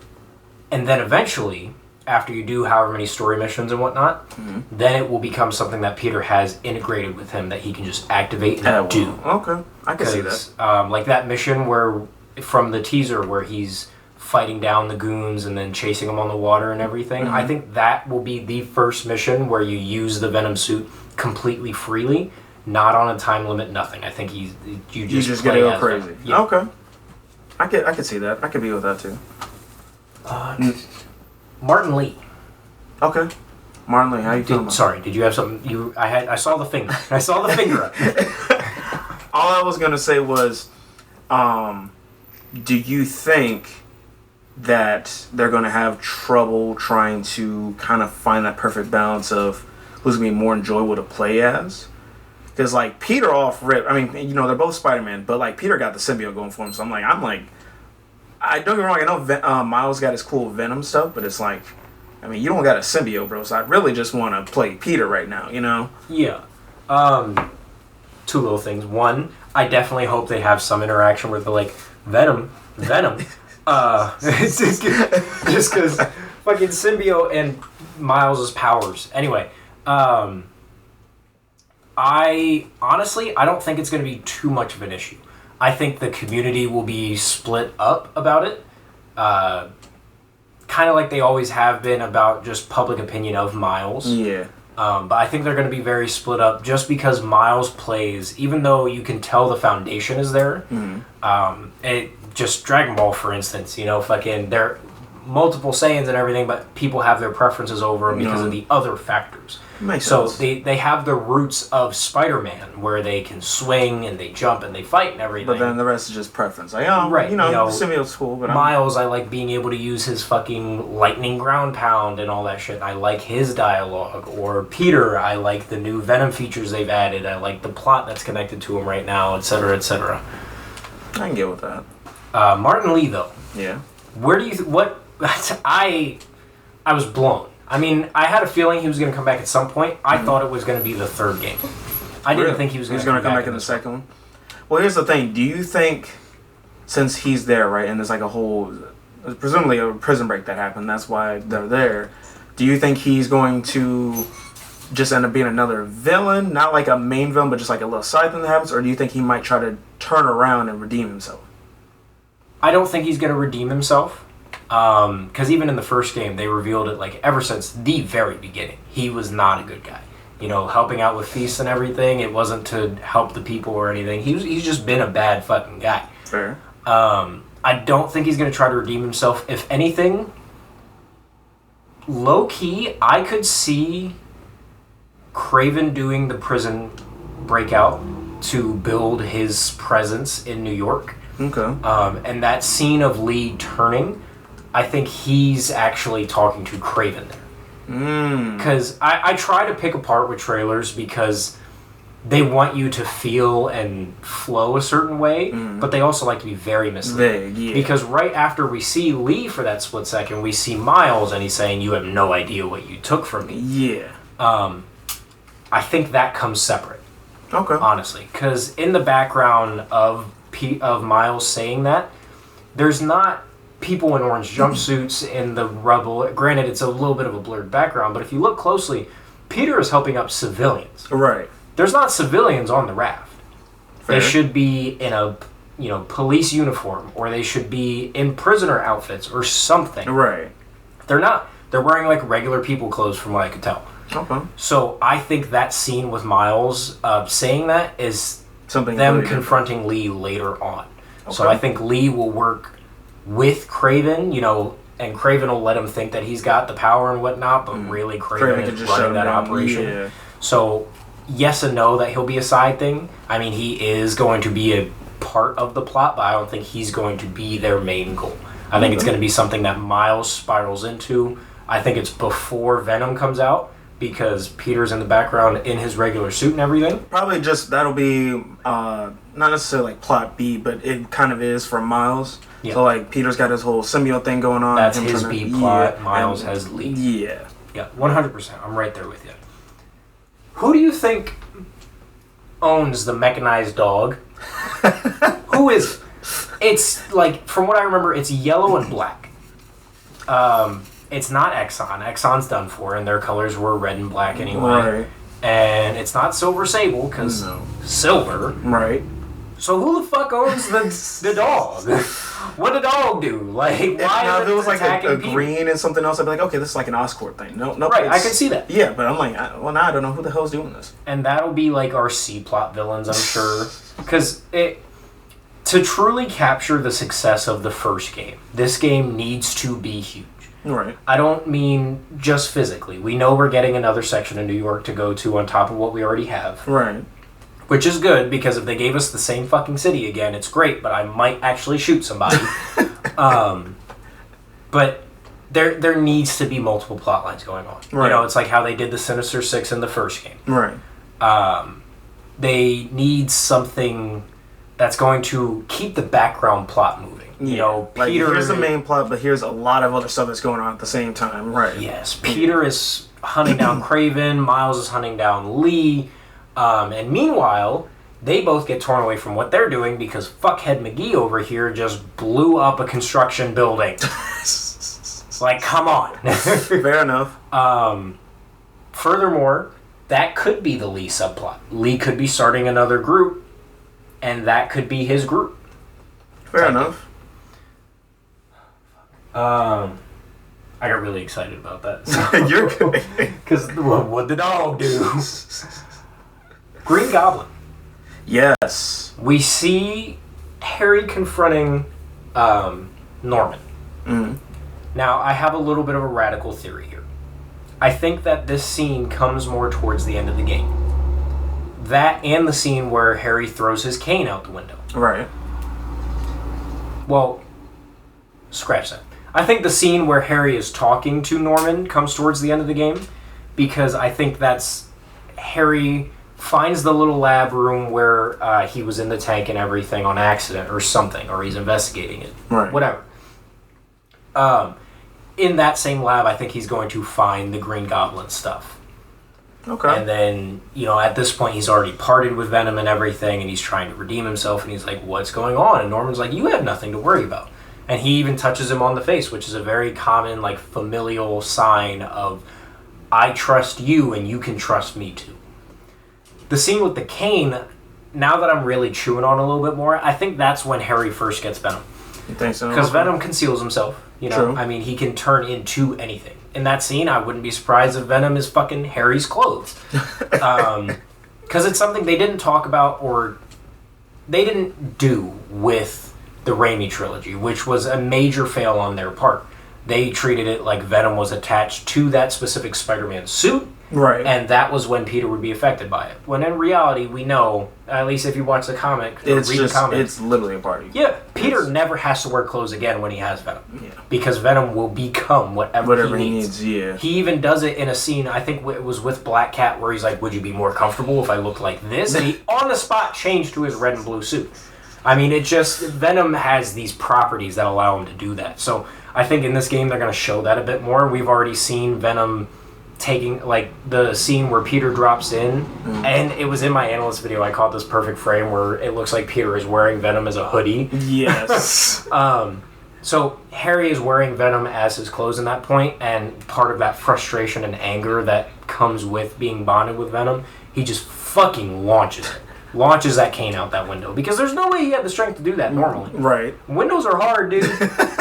And then eventually, after you do however many story missions and whatnot, then it will become something that Peter has integrated with him that he can just activate and do. Okay, I can see that. Like that mission where, from the teaser, where he's fighting down the goons and then chasing them on the water and everything, I think that will be the first mission where you use the Venom suit completely freely, not on a time limit, nothing. I think you just get to go as crazy. Venom. Yeah. Okay, I could see that. I could be with that too. Martin Lee. Okay. Martin Lee, how you feeling? Sorry, did you have something? I saw the finger. I saw the finger up. All I was gonna say was, do you think that they're gonna have trouble trying to kind of find that perfect balance of who's gonna be more enjoyable to play as? Because like Peter off rip, I mean, you know, they're both Spider-Man, but like Peter got the symbiote going for him, so I'm like, I don't get me wrong, I know Miles got his cool Venom stuff, but it's like, I mean, you don't got a symbiote, bro, so I really just want to play Peter right now, you know? Yeah. Two little things. One, I definitely hope they have some interaction where they're like, Venom. It's just because fucking symbiote and Miles' powers. Anyway, I don't think it's going to be too much of an issue. I think the community will be split up about it, kind of like they always have been about just public opinion of Miles. Yeah. But I think they're going to be very split up just because Miles plays, even though you can tell the foundation is there. Just Dragon Ball, for instance, you know, fucking there are multiple Saiyans and everything, but people have their preferences over them because of the other factors. Makes so sense. they have the roots of Spider-Man, where they can swing and they jump and they fight and everything. But then the rest is just preference. Like, right, you know symbiote's cool, but Miles, I like being able to use his fucking lightning ground pound and all that shit. I like his dialogue. Or Peter, I like the new Venom features they've added. I like the plot that's connected to him right now, etc., etc. I can get with that. Martin Lee, though. Yeah. Where do you... I was blown. I mean, I had a feeling he was going to come back at some point. I thought it was going to be the third game. I didn't think he was going to come back in the second one. Well, here's the thing. Do you think, since he's there, right, and there's like a whole, presumably a prison break that happened, that's why they're there, do you think he's going to just end up being another villain? Not like a main villain, but just like a little side thing that happens? Or do you think he might try to turn around and redeem himself? I don't think he's going to redeem himself. Because even in the first game, they revealed it, like, ever since the very beginning, he was not a good guy. You know, helping out with feasts and everything, it wasn't to help the people or anything. He's just been a bad fucking guy. Fair. I don't think he's going to try to redeem himself. If anything, low-key, I could see Kraven doing the prison breakout to build his presence in New York. Okay. And that scene of Lee turning, I think he's actually talking to Kraven there. Because I try to pick apart with trailers because they want you to feel and flow a certain way, but they also like to be very misleading. Yeah. Because right after we see Lee for that split second, we see Miles and he's saying, "You have no idea what you took from me." Yeah. I think that comes separate. Okay. Honestly. Because in the background of Miles saying that, there's not people in orange jumpsuits in the rubble. Granted, it's a little bit of a blurred background, but if you look closely, Peter is helping up civilians. Right. There's not civilians on the raft. Fair. They should be in a police uniform, or they should be in prisoner outfits or something. Right. They're not. They're wearing like regular people clothes from what I could tell. Okay. So I think that scene with Miles saying that is Something them really confronting Lee later on. Okay. So I think Lee will work with Craven, and Craven will let him think that he's got the power and whatnot, but really Craven can is just shut running him that down. operation. Yeah. So yes and no that he'll be a side thing. I mean, he is going to be a part of the plot, but I don't think he's going to be their main goal. I think it's going to be something that Miles spirals into. I think it's before Venom comes out, because Peter's in the background in his regular suit and everything. Probably just that'll be not necessarily like plot B, but it kind of is for Miles. Yeah. So like Peter's got his whole symbiote thing going on. That's him his trying to- B plot. yeah, Miles and- has Lee. Yeah. Yeah, 100%. I'm right there with you. Who do you think owns the mechanized dog? Who is? It's like, from what I remember, it's yellow and black. It's not Exxon. Exxon's done for, and their colors were red and black anyway. Right. And it's not Silver Sable, because silver. Right. So who the fuck owns the dog? What did the dog do? Like, why Now, is if it it was like attacking a people? green and something else, I'd be like, okay, this is like an Oscorp thing. No, Right, I can see that. Yeah, but I'm like, now I don't know who the hell's doing this. And that'll be like our C-plot villains, I'm sure. Because to truly capture the success of the first game, this game needs to be huge. Right. I don't mean just physically. We know we're getting another section of New York to go to on top of what we already have. Right. Which is good, because if they gave us the same fucking city again, it's great, but I might actually shoot somebody. But there needs to be multiple plot lines going on. Right. It's like how they did the Sinister Six in the first game. Right. They need something that's going to keep the background plot moving. Like, Peter... here's the main plot, but here's a lot of other stuff that's going on at the same time. Right. Yes, Peter is hunting down Craven, Miles is hunting down Lee, and meanwhile, they both get torn away from what they're doing because fuckhead McGee over here just blew up a construction building. Like, come on. Fair enough. Furthermore, that could be the Lee subplot. Lee could be starting another group, and that could be his group. Fair enough. I got really excited about that. So. You're good. Because what'd the dog do? Green Goblin. Yes. We see Harry confronting Norman. Mm. Now, I have a little bit of a radical theory here. I think that this scene comes more towards the end of the game. That and the scene where Harry throws his cane out the window. Right. Well, scratch that. I think the scene where Harry is talking to Norman comes towards the end of the game, because I think that's Harry finds the little lab room where he was in the tank and everything on accident or something, or he's investigating it. Right. Whatever. In that same lab, I think he's going to find the Green Goblin stuff. Okay. And then, at this point, he's already parted with Venom and everything, and he's trying to redeem himself, and he's like, what's going on? And Norman's like, you have nothing to worry about. And he even touches him on the face, which is a very common, familial sign of, I trust you, and you can trust me too. The scene with the cane, now that I'm really chewing on it a little bit more, I think that's when Harry first gets Venom. You think so? Because Venom conceals himself, True. I mean, he can turn into anything. In that scene, I wouldn't be surprised if Venom is fucking Harry's clothes. Because it's something they didn't talk about, or they didn't do with the Raimi trilogy, which was a major fail on their part. They treated it like Venom was attached to that specific Spider-Man suit, Right. and that was when Peter would be affected by it. When in reality, we know, at least if you watch the comic, or It's read just, the comic, it's literally a party. yeah, Peter never has to wear clothes again when he has Venom. Yeah. Because Venom will become whatever he needs. Yeah. He even does it in a scene, I think it was with Black Cat, where he's like, would you be more comfortable if I looked like this? And he, on the spot, changed to his red and blue suit. I mean, Venom has these properties that allow him to do that. So I think in this game, they're going to show that a bit more. We've already seen Venom taking, the scene where Peter drops in, and it was in my analyst video, I caught this perfect frame where it looks like Peter is wearing Venom as a hoodie. Yes. So Harry is wearing Venom as his clothes in that point, and part of that frustration and anger that comes with being bonded with Venom, he just fucking launches it. Launches that cane out that window. Because there's no way he had the strength to do that normally. Right. Windows are hard, dude.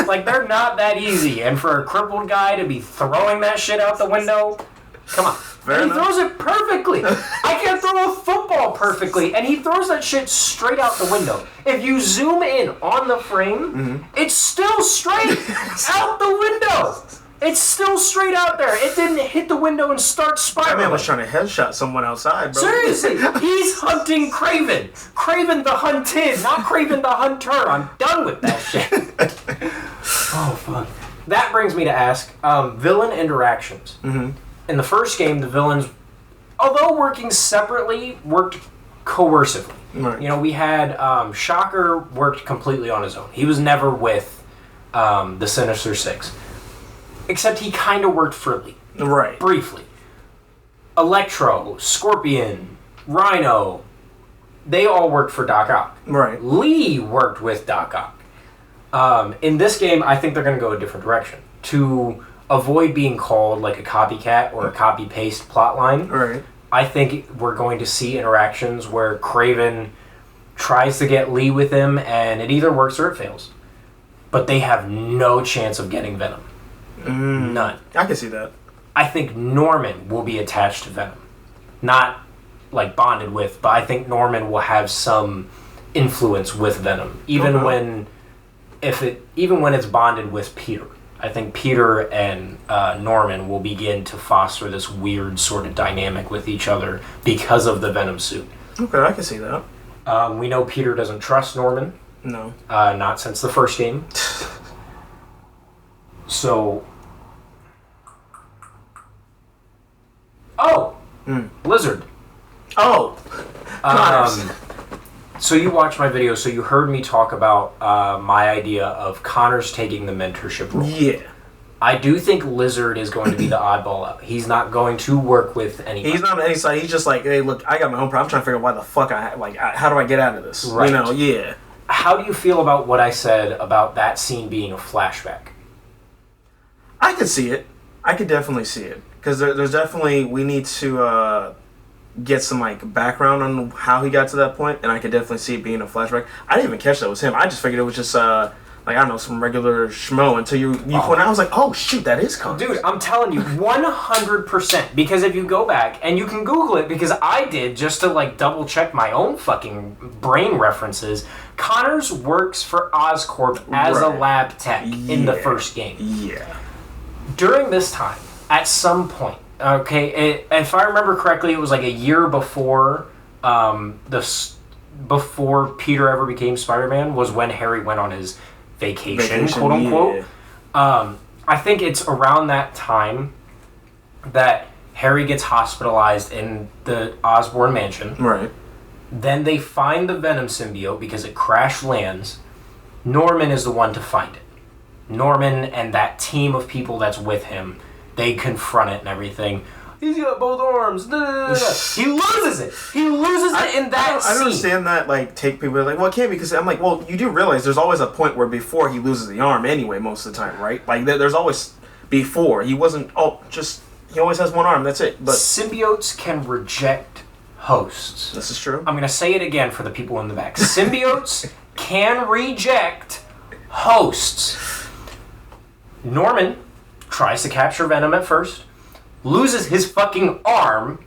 Like, they're not that easy. And for a crippled guy to be throwing that shit out the window, come on. And he throws it perfectly. I can't throw a football perfectly, and he throws that shit straight out the window. If you zoom in on the frame, it's still straight out the window. It's still straight out there. It didn't hit the window and start spiraling. That man was trying to headshot someone outside, bro. Seriously, he's hunting Kraven. Kraven the hunted, not Kraven the hunter. I'm done with that shit. Oh, fuck. That brings me to ask, villain interactions. In the first game, the villains, although working separately, worked coercively. Right. You know, we had Shocker worked completely on his own. He was never with the Sinister Six. Except he kind of worked freely. Right. Briefly. Electro, Scorpion, Rhino, they all worked for Doc Ock. Right. Lee worked with Doc Ock. In this game, I think they're going to go a different direction. To avoid being called like a copycat or a copy-paste plotline, Right. I think we're going to see interactions where Kraven tries to get Lee with him, and it either works or it fails. But they have no chance of getting Venom. None. I can see that. I think Norman will be attached to Venom. Not like bonded with, but I think Norman will have some influence with Venom. Even when it's bonded with Peter. I think Peter and Norman will begin to foster this weird sort of dynamic with each other because of the Venom suit. Okay, I can see that. We know Peter doesn't trust Norman. No. Not since the first game. So... Oh! Blizzard. Oh! So you watched my video, so you heard me talk about my idea of Connors taking the mentorship role. Yeah. I do think Lizard is going to be the oddball out. He's not going to work with anybody. He's not on any side. He's just like, hey, look, I got my own problem. I'm trying to figure out why the fuck how do I get out of this? Right. You know, yeah. How do you feel about what I said about that scene being a flashback? I could see it. I could definitely see it. Because there's definitely, we need to get some like background on how he got to that point, and I could definitely see it being a flashback. I didn't even catch that was him. I just figured it was just like, I don't know, some regular schmo until you point out. I was like, oh shoot, that is Connors. Dude, I'm telling you, 100%. Because if you go back, and you can Google it, because I did, just to like double check my own fucking brain references, Connors works for Oscorp as a lab tech in the first game. Yeah. During this time, at some point, okay, if I remember correctly, it was like a year before before Peter ever became Spider-Man was when Harry went on his vacation quote unquote. Yeah. I think it's around that time that Harry gets hospitalized in the Osborn mansion. Right. Then they find the Venom symbiote because it crash lands. Norman is the one to find it. Norman and that team of people that's with him, they confront it and everything. He's got both arms. He loses it. He loses it in that scene. I don't understand that, like, take people like, well, it can't be, because I'm like, well, you do realize there's always a point where before he loses the arm anyway, most of the time, right? Like, there's always before. He wasn't, he always has one arm, that's it. But symbiotes can reject hosts. This is true. I'm going to say it again for the people in the back. Symbiotes can reject hosts. Norman tries to capture Venom at first, loses his fucking arm.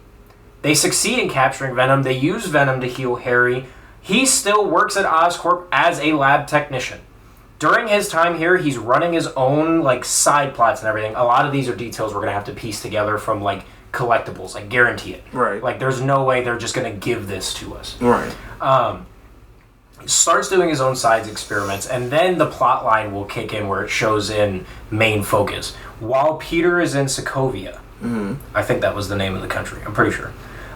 They succeed in capturing Venom. They use Venom to heal Harry. He still works at Oscorp as a lab technician. During his time here, he's running his own like side plots and everything. A lot of these are details we're going to have to piece together from like collectibles. I guarantee it. Right. Like there's no way they're just going to give this to us. Right. Starts doing his own side experiments, and then the plot line will kick in where it shows in main focus. While Peter is in Sokovia, I think that was the name of the country, I'm pretty sure,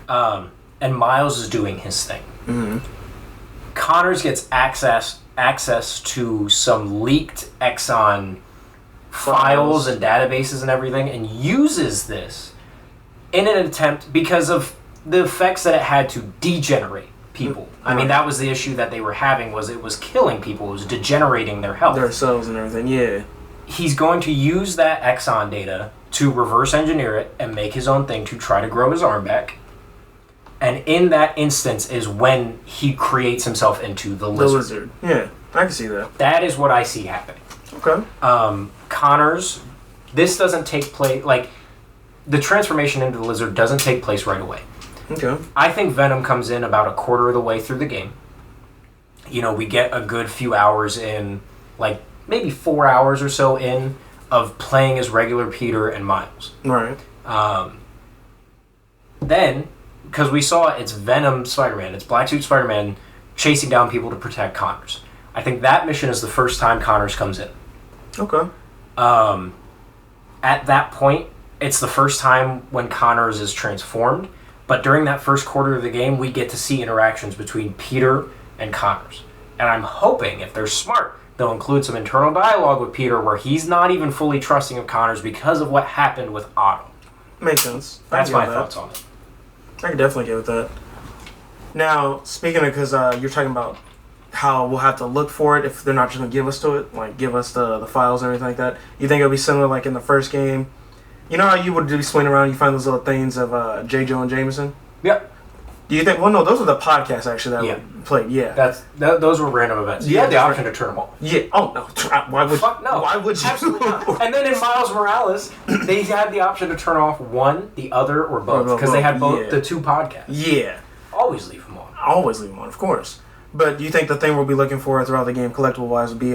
and Miles is doing his thing. Connors gets access to some leaked Exxon files and databases and everything, and uses this in an attempt, because of the effects that it had to degenerate people. I mean, that was the issue that they were having, was it was killing people. It was degenerating their health. Their cells and everything, yeah. He's going to use that Exxon data to reverse engineer it and make his own thing to try to grow his arm back. And in that instance is when he creates himself into the lizard. Yeah, I can see that. That is what I see happening. Okay. Connors, this doesn't take place, like, the transformation into the lizard doesn't take place right away. Okay. I think Venom comes in about a quarter of the way through the game. You know, we get a good few hours in, like, maybe 4 hours or so in, of playing as regular Peter and Miles. Right. Then, because we saw it's Venom Spider-Man, it's Black Suit Spider-Man chasing down people to protect Connors. I think that mission is the first time Connors comes in. Okay. At that point, it's the first time when Connors is transformed, but during that first quarter of the game, we get to see interactions between Peter and Connors. And I'm hoping, if they're smart, they'll include some internal dialogue with Peter where he's not even fully trusting of Connors because of what happened with Otto. Makes sense. That's my thoughts on it. I can definitely get with that. Now, speaking of, because you're talking about how we'll have to look for it if they're not just going to give us to it, like give us the files and everything like that. You think it'll be similar like in the first game? You know how you would be swinging around, you find those little things of J. Jonah Jameson? Yep. Do you think, well, no, those were the podcasts actually that we played, yeah. Those were random events. You had the option to turn them off. Yeah, oh no, why would Fuck no. Why would you? Absolutely not. And then in Miles Morales, they had the option to turn off one, the other, or both, because they had both the two podcasts. Yeah. Always leave them on. Always leave them on, of course. But do you think the thing we'll be looking for throughout the game, collectible-wise, would be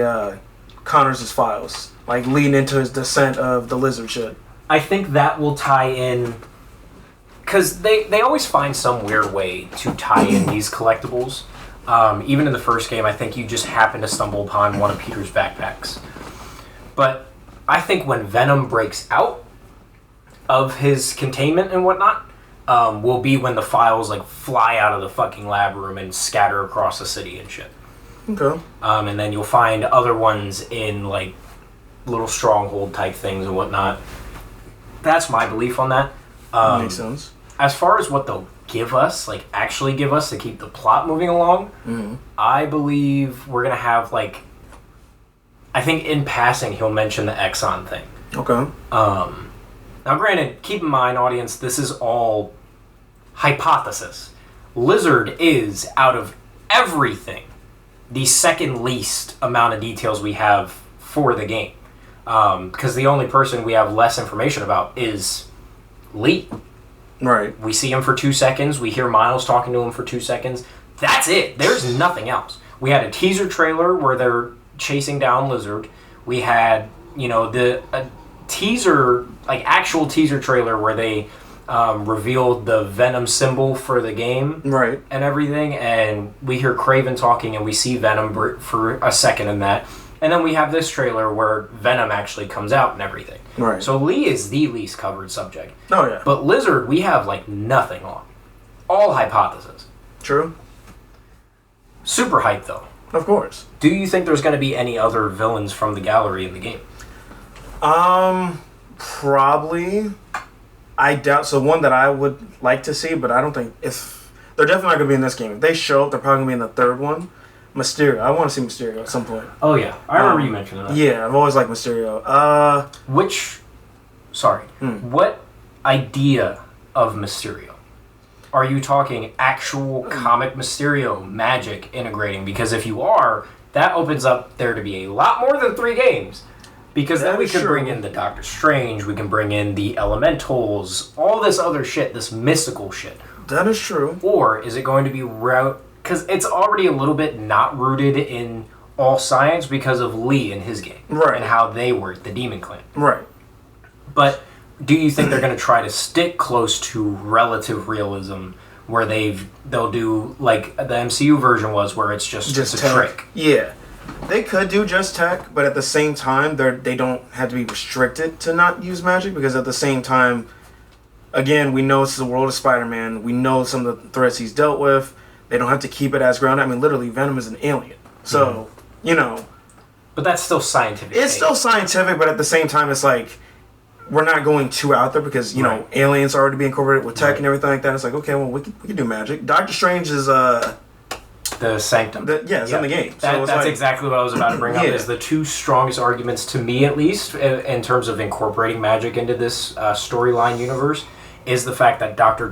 Connors' files? Like, leading into his descent of the lizard shit? I think that will tie in... Because they always find some weird way to tie in these collectibles. Even in the first game, I think you just happen to stumble upon one of Peter's backpacks. But I think when Venom breaks out of his containment and whatnot, will be when the files like fly out of the fucking lab room and scatter across the city and shit. Okay. And then you'll find other ones in like little stronghold type things and whatnot. That's my belief on that. Makes sense. As far as what they'll give us, like actually give us to keep the plot moving along, I believe we're gonna have like, I think in passing he'll mention the Exxon thing. Okay. Now granted, keep in mind audience, this is all hypothesis. Lizard is, out of everything, the second least amount of details we have for the game. Because the only person we have less information about is Lee. Right. We see him for 2 seconds. We hear Miles talking to him for 2 seconds. That's it. There's nothing else. We had a teaser trailer where they're chasing down Lizard. We had, you know, a teaser, like actual teaser trailer where they revealed the Venom symbol for the game. Right. And everything. And we hear Kraven talking and we see Venom for a second in that. And then we have this trailer where Venom actually comes out and everything. Right. So Lee is the least covered subject. Oh, yeah. But Lizard, we have, like, nothing on. All hypothesis. True. Super hype, though. Of course. Do you think there's going to be any other villains from the gallery in the game? Probably. I doubt. So one that I would like to see, but I don't think... if they're definitely not going to be in this game. If they show up, they're probably going to be in the third one. Mysterio. I want to see Mysterio at some point. Oh, yeah. I remember you mentioning that. Yeah, I've always liked Mysterio. What idea of Mysterio? Are you talking actual comic Mysterio magic integrating? Because if you are, that opens up there to be a lot more than 3 games. Because then we could bring in the Doctor Strange, we can bring in the Elementals, all this other shit, this mystical shit. That is true. Or is it going to be because it's already a little bit not rooted in all science because of Lee and his gang. Right. And how they work, the Demon Clan. Right. But do you think they're going to try to stick close to relative realism where they'll do like the MCU version was where it's just a trick? Yeah. They could do just tech, but at the same time, they don't have to be restricted to not use magic because at the same time, again, we know this is the world of Spider-Man. We know some of the threats he's dealt with. They don't have to keep it as grounded. I mean, literally, Venom is an alien. So, you know. But that's still scientific. It's still scientific, but at the same time, it's like, we're not going too out there because, you know, aliens are already being incorporated with tech and everything like that. It's like, okay, well, we can do magic. Doctor Strange is, The Sanctum. It's in the game. So That's like, exactly what I was about to bring up. Is the two strongest arguments, to me at least, in terms of incorporating magic into this storyline universe, is the fact that Dr.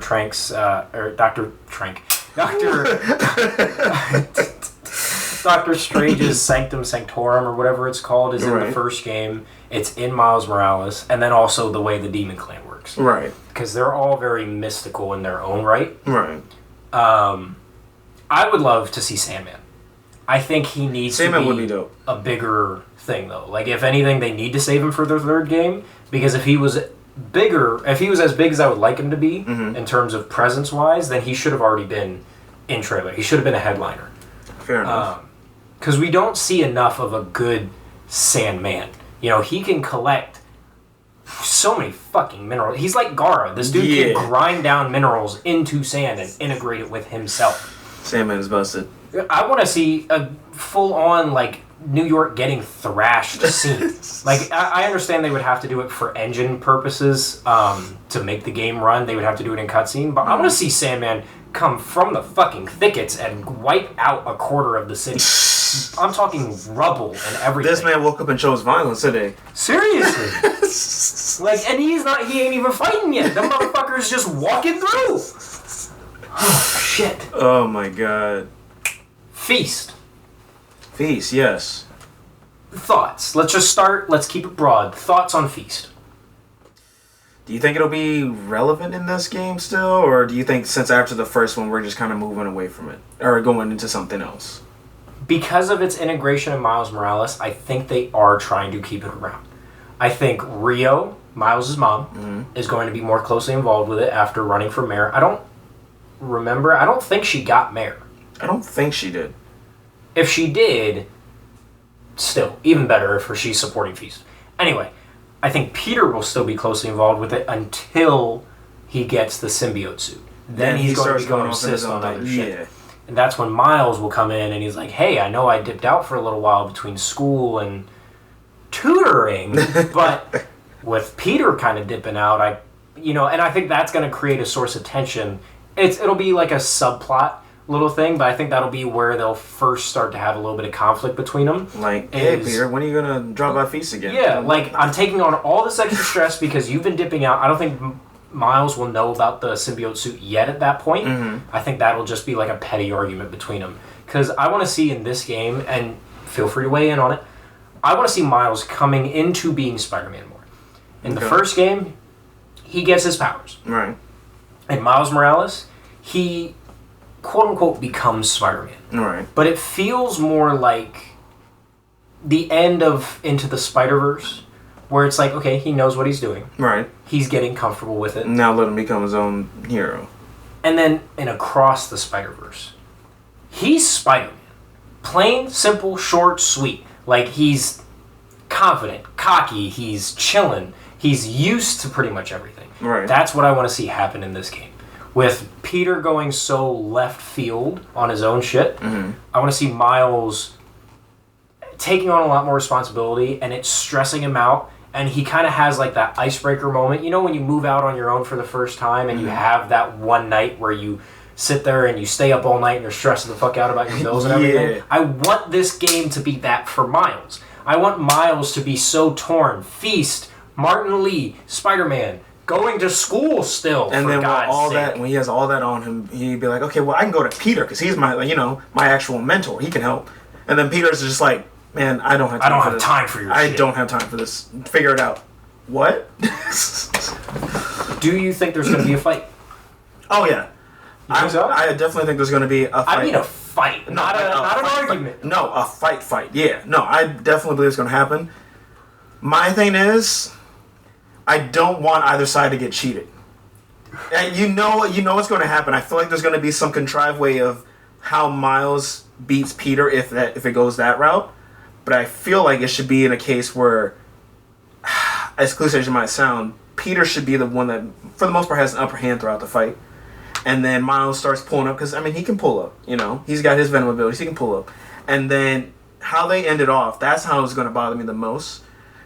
Doctor Strange's Sanctum Sanctorum, or whatever it's called, is in the first game. It's in Miles Morales, and then also the way the Demon Clan works. Right. Because they're all very mystical in their own right. Right. I would love to see Sandman. I think he needs Sandman to be, would be dope. A bigger thing, though. Like, if anything, they need to save him for their third game, because if he was as big as I would like him to be, in terms of presence-wise, then he should have already been in trailer. He should have been a headliner. Fair enough. Because we don't see enough of a good Sandman. You know, he can collect so many fucking minerals. He's like Gaara. This dude can grind down minerals into sand and integrate it with himself. Sandman is busted. I want to see a full-on, like, New York getting thrashed scene. Like, I understand they would have to do it for engine purposes to make the game run. They would have to do it in cutscene. But I want to see Sandman come from the fucking thickets and wipe out a quarter of the city. I'm talking rubble and everything. This man woke up and chose violence today. Seriously. Like, and he ain't even fighting yet. The motherfucker's just walking through. Oh, shit. Oh, my God. Feast, yes. Thoughts. Let's just start. Let's keep it broad. Thoughts on Feast. Do you think it'll be relevant in this game still? Or do you think since after the first one, we're just kind of moving away from it? Or going into something else? Because of its integration in Miles Morales, I think they are trying to keep it around. I think Rio, Miles' mom, is going to be more closely involved with it after running for mayor. I don't think she got mayor. I don't think she did. If she did, still, even better if she's supporting Feast. Anyway, I think Peter will still be closely involved with it until he gets the symbiote suit. Then he's going to be going to insist on other shit. Yeah. And that's when Miles will come in and he's like, hey, I know I dipped out for a little while between school and tutoring, but with Peter kind of dipping out, and I think that's going to create a source of tension. It'll be like a subplot little thing, but I think that'll be where they'll first start to have a little bit of conflict between them. Like, hey, Peter, when are you going to drop by Feast again? Yeah, like, I'm taking on all this extra stress because you've been dipping out. I don't think Miles will know about the symbiote suit yet at that point. I think that'll just be like a petty argument between them. Because I want to see in this game, and feel free to weigh in on it, I want to see Miles coming into being Spider-Man more. In the first game, he gets his powers. Right. In Miles Morales, he quote-unquote becomes Spider-Man. Right. But it feels more like the end of Into the Spider-Verse, where it's like, okay, he knows what he's doing. Right. He's getting comfortable with it. Now let him become his own hero. And then in Across the Spider-Verse, he's Spider-Man. Plain, simple, short, sweet. Like, he's confident, cocky, he's chilling, he's used to pretty much everything. Right. That's what I want to see happen in this game. With Peter going so left field on his own shit, I want to see Miles taking on a lot more responsibility, and it's stressing him out, and he kind of has like that icebreaker moment. You know when you move out on your own for the first time, and you have that one night where you sit there and you stay up all night and you're stressing the fuck out about your bills and everything? I want this game to be that for Miles. I want Miles to be so torn. Feast, Martin Lee, Spider-Man, going to school still, and for then God's sake. when he has all that on him, he'd be like, okay, well, I can go to Peter because he's my, my actual mentor. He can help. And then Peter's just like, man, I don't have time for this. I don't have time for this. Figure it out. What? Do you think there's going to be a fight? Oh, yeah. You think so? I definitely think there's going to be a fight. I mean a fight, not an argument. Fight. No, a fight. Yeah. No, I definitely believe it's going to happen. My thing is, I don't want either side to get cheated. And you know what's going to happen. I feel like there's going to be some contrived way of how Miles beats Peter if it goes that route. But I feel like it should be in a case where, as cliche as it might sound, Peter should be the one that, for the most part, has an upper hand throughout the fight. And then Miles starts pulling up, because, he can pull up, He's got his venom abilities, he can pull up. And then how they end it off, that's how it's going to bother me the most.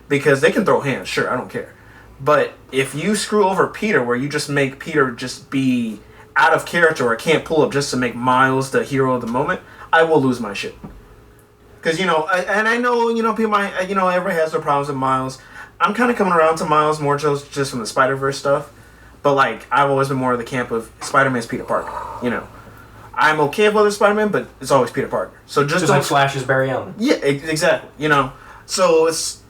Because they can throw hands, sure, I don't care. But if you screw over Peter, where you just make Peter just be out of character or can't pull up just to make Miles the hero of the moment, I will lose my shit. Because, I know, people might, everybody has their problems with Miles. I'm kind of coming around to Miles more just from the Spider-Verse stuff. But, like, I've always been more of the camp of Spider-Man's Peter Parker, I'm okay with other Spider-Man, but it's always Peter Parker. So just don't... like Flash's Barry Allen. Yeah, exactly, So it's...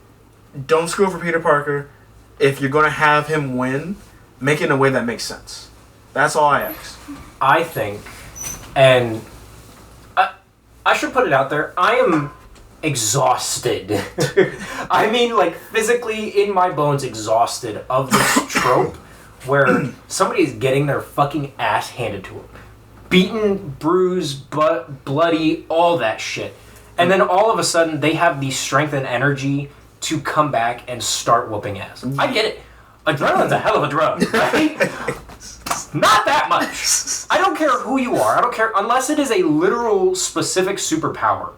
Don't screw for Peter Parker. If you're going to have him win, make it in a way that makes sense. That's all I ask. I think, and I should put it out there, I am exhausted. I mean, like, physically in my bones exhausted of this trope where somebody is getting their fucking ass handed to them. Beaten, bruised, bloody, all that shit. And then all of a sudden they have the strength and energy to come back and start whooping ass. I get it. Adrenaline's a hell of a drug, right? Not that much. I don't care who you are. I don't care unless it is a literal specific superpower.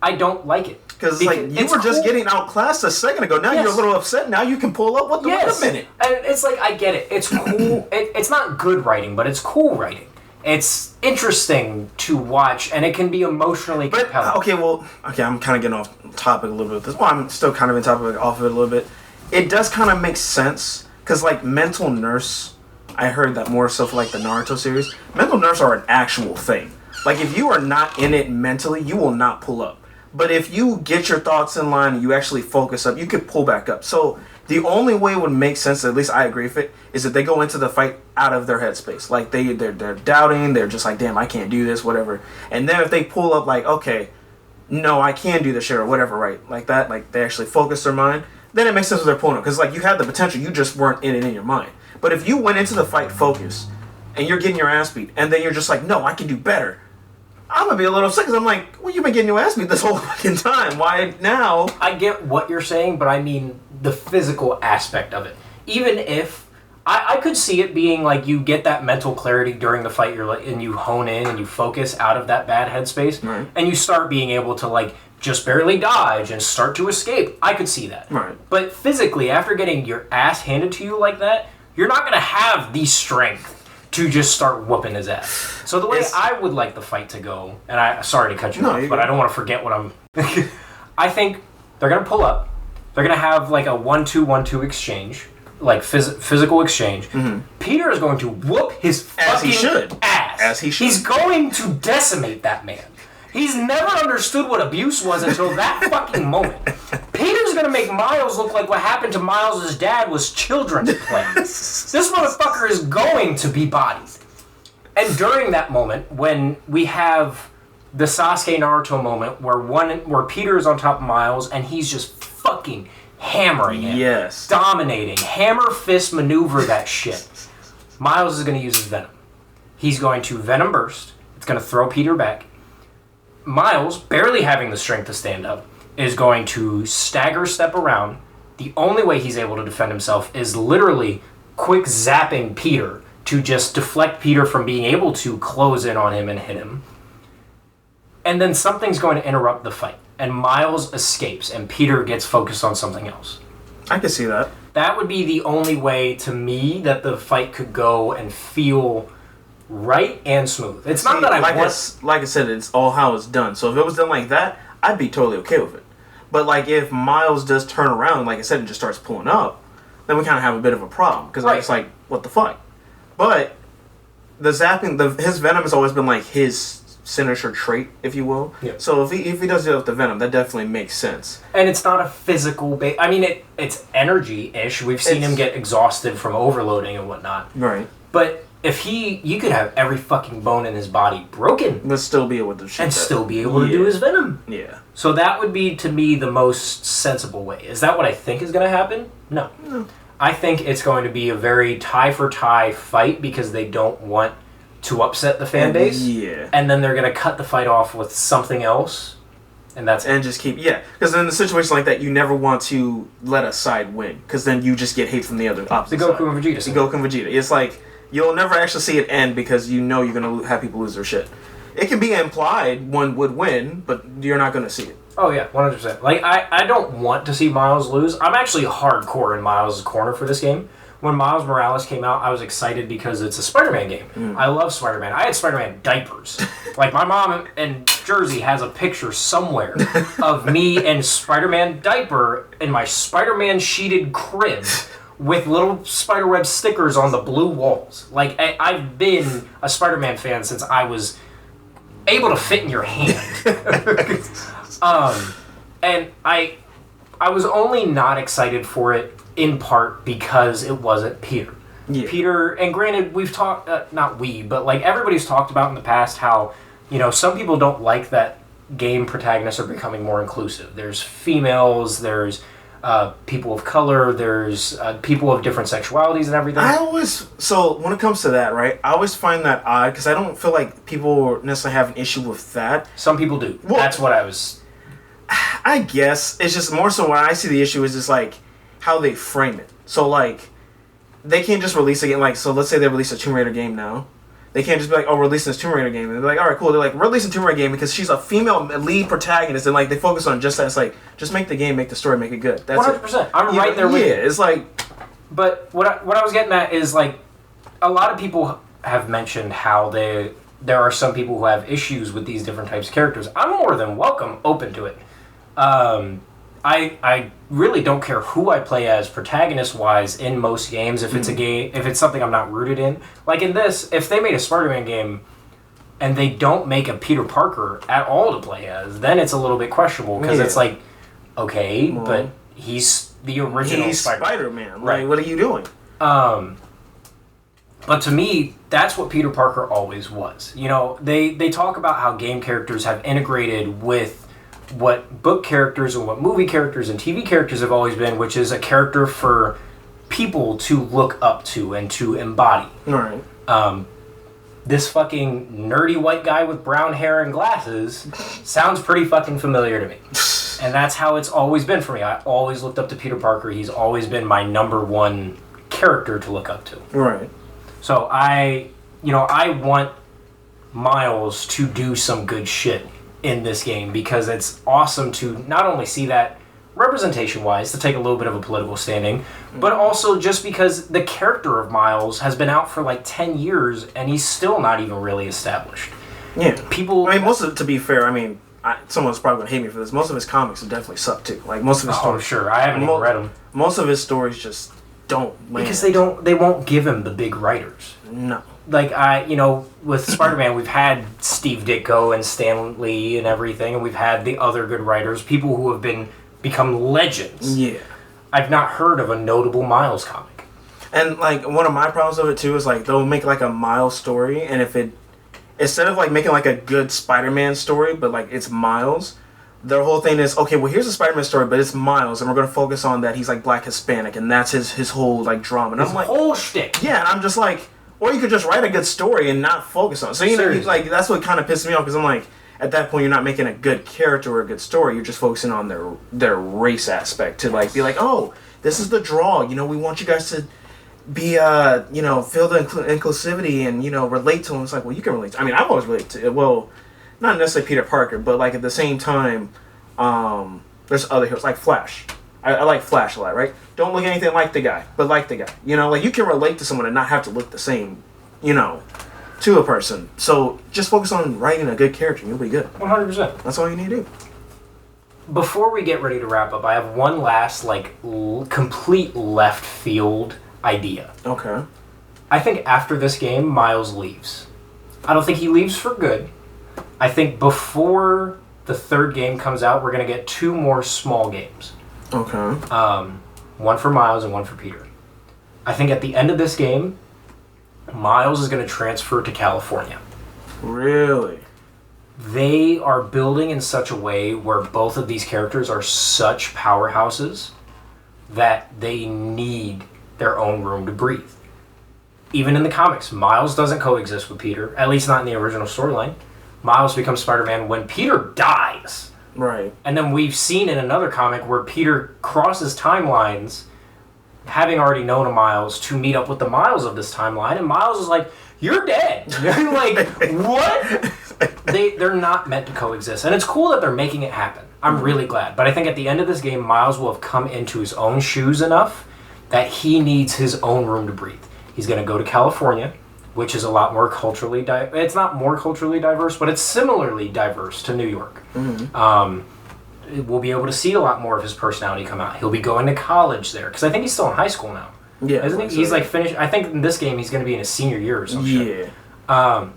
I don't like it. Because you were just getting outclassed a second ago. Now you're a little upset. Now you can pull up. Wait a minute. And it's like, I get it. It's cool. It's not good writing, but it's cool writing. It's interesting to watch, and it can be emotionally compelling. I'm kind of getting off topic a little bit with this. Well, I'm still kind of off of it a little bit. It does kind of make sense, because, like, Mental Nurse, I heard that more so for, like, the Naruto series. Mental Nurse are an actual thing. Like, if you are not in it mentally, you will not pull up. But if you get your thoughts in line and you actually focus up, you could pull back up. So the only way it would make sense, at least I agree with it, is that they go into the fight out of their headspace. Like, they're doubting, they're just like, damn, I can't do this, whatever. And then if they pull up like, okay, no, I can do this shit or whatever, right? Like that, like they actually focus their mind, then it makes sense with their opponent. Because, like, you had the potential, you just weren't in it in your mind. But if you went into the fight focused and you're getting your ass beat and then you're just like, no, I can do better, I'm going to be a little upset because I'm like, well, you've been getting your ass beat this whole fucking time. Why now? I get what you're saying, but I mean the physical aspect of it. Even if... I could see it being like you get that mental clarity during the fight, and you hone in and you focus out of that bad headspace, right, and you start being able to, like, just barely dodge and start to escape. I could see that. Right. But physically, after getting your ass handed to you like that, you're not going to have the strength to just start whooping his ass. So the way I would like the fight to go, and sorry to cut you off, but I don't want to forget what I'm... I think they're going to pull up. They're going to have like a 1-2-1-2 exchange, like physical exchange. Mm-hmm. Peter is going to whoop his fucking ass. As he should. He's going to decimate that man. He's never understood what abuse was until that fucking moment. Peter's gonna make Miles look like what happened to Miles' dad was children's play. This motherfucker is going to be bodied. And during that moment, when we have the Sasuke Naruto moment where Peter is on top of Miles and he's just fucking hammering him. Yes. Dominating. Hammer fist maneuver that shit. Miles is gonna use his Venom. He's going to Venom Burst. It's gonna throw Peter back. Miles, barely having the strength to stand up, is going to stagger step around. The only way he's able to defend himself is literally quick zapping Peter to just deflect Peter from being able to close in on him and hit him. And then something's going to interrupt the fight. And Miles escapes, and Peter gets focused on something else. I can see that. That would be the only way, to me, that the fight could go and feel right and smooth. It's not that I want... Like I said, it's all how it's done. So if it was done like that, I'd be totally okay with it. But, like, if Miles does turn around, like I said, and just starts pulling up, then we kind of have a bit of a problem. Because it's like, what the fuck? But the zapping, his Venom has always been, like, his signature trait, if you will. Yeah. So if he does it with the Venom, that definitely makes sense. And it's not a physical... I mean, it's energy-ish. We've seen him get exhausted from overloading and whatnot. Right. But... if you could have every fucking bone in his body broken. But still be able to shoot and still be able to do his Venom. Yeah. So that would be, to me, the most sensible way. Is that what I think is going to happen? No. I think it's going to be a very tie-for-tie fight because they don't want to upset the fan base. Yeah. And then they're going to cut the fight off with something else. And that's and just keep... yeah. Because in a situation like that, you never want to let a side win. Because then you just get hate from the other opposite the Goku side. and Vegeta. The Goku and Vegeta. It's like... you'll never actually see it end because you know you're going to have people lose their shit. It can be implied one would win, but you're not going to see it. Oh, yeah, 100%. Like, I don't want to see Miles lose. I'm actually hardcore in Miles' corner for this game. when Miles Morales came out, I was excited because it's a Spider-Man game. I love Spider-Man. I had Spider-Man diapers. Like, my mom in Jersey has a picture somewhere of me in Spider-Man diaper in my Spider-Man sheeted crib with little spiderweb stickers on the blue walls. Like, I've been a Spider-Man fan since I was able to fit in your hand. And I was only not excited for it in part because it wasn't Peter. Yeah. Peter, and granted, we've talked, not we, but like everybody's talked about in the past how, you know, some people don't like that game protagonists are becoming more inclusive. There's females, there's people of color, there's people of different sexualities and everything. So when it comes to that, right, I always find that odd because I don't feel like people necessarily have an issue with that. Some people do. Well, that's what I guess it's just more so when I see the issue is just like how they frame it. So like they can't just release a game like, so let's say they release a Tomb Raider game now. They can't just be like, oh, we're releasing this Tomb Raider game. And they're like, all right, cool. They're like, we're releasing Tomb Raider game because she's a female lead protagonist. And like they focus on just that. It's like, just make the game, make the story, make it good. That's 100%. I'm right there with you. Yeah, it's like. But what I was getting at is like, a lot of people have mentioned how there are some people who have issues with these different types of characters. I'm more than open to it. I really don't care who I play as protagonist-wise in most games. If it's a game, if it's something I'm not rooted in, like in this, if they made a Spider-Man game and they don't make a Peter Parker at all to play as, then it's a little bit questionable because it's like, okay, but he's the original Spider-Man. Right? Like, what are you doing? But to me, that's what Peter Parker always was. You know, they talk about how game characters have integrated with what book characters and what movie characters and TV characters have always been, which is a character for people to look up to and to embody. Right. This fucking nerdy white guy with brown hair and glasses sounds pretty fucking familiar to me. And that's how it's always been for me. I always looked up to Peter Parker. He's always been my number one character to look up to. Right. So I want Miles to do some good shit in this game because it's awesome to not only see that representation-wise, to take a little bit of a political standing, but also just because the character of Miles has been out for like 10 years and he's still not even really established. Yeah. People... I mean, to be fair, I mean, someone's probably going to hate me for this. Most of his comics definitely suck too. Like, most of his stories... Oh, sure. I haven't even read them. Most of his stories just don't land. Because they won't give him the big writers. No. Like, with Spider-Man, we've had Steve Ditko and Stan Lee and everything, and we've had the other good writers, people who have become legends. Yeah. I've not heard of a notable Miles comic. And, like, one of my problems of it, too, is, like, they'll make, like, a Miles story, and instead of, like, making, like, a good Spider-Man story, but, like, it's Miles, their whole thing is, okay, well, here's a Spider-Man story, but it's Miles, and we're going to focus on that he's, like, Black Hispanic, and that's his whole, like, drama. And his whole shtick. Yeah, and I'm just like... Or you could just write a good story and not focus on it. So, you know, like, that's what kind of pisses me off, because I'm like, at that point, you're not making a good character or a good story. You're just focusing on their race aspect to, like, be like, oh, this is the draw. You know, we want you guys to be, you know, feel the inclusivity and, you know, relate to them. It's like, well, you can relate to... I mean, I've always related to... Well, not necessarily Peter Parker, but, like, at the same time, there's other heroes, like Flash. I like Flash a lot, right? Don't look anything like the guy, but like the guy. You know, like, you can relate to someone and not have to look the same, you know, to a person. So just focus on writing a good character and you'll be good. 100%. That's all you need to do. Before we get ready to wrap up, I have one last, like, complete left field idea. Okay. I think after this game, Miles leaves. I don't think he leaves for good. I think before the third game comes out, we're going to get 2 more small games. Okay. One for Miles and one for Peter. I think at the end of this game, Miles is going to transfer to California. Really? They are building in such a way where both of these characters are such powerhouses that they need their own room to breathe. Even in the comics, Miles doesn't coexist with Peter, at least not in the original storyline. Miles becomes Spider-Man when Peter dies. Right. And then we've seen in another comic where Peter crosses timelines, having already known a Miles, to meet up with the Miles of this timeline, and Miles is like, you're dead. You're like, what? They're not meant to coexist. And it's cool that they're making it happen. I'm really glad. But I think at the end of this game, Miles will have come into his own shoes enough that he needs his own room to breathe. He's going to go to California, which is a lot more culturally it's not more culturally diverse, but it's similarly diverse to New York. We'll be able to see a lot more of his personality come out. He'll be going to college there, because I think he's still in high school now. Yeah, isn't he? He's like finished. I think in this game he's going to be in his senior year or something. Yeah.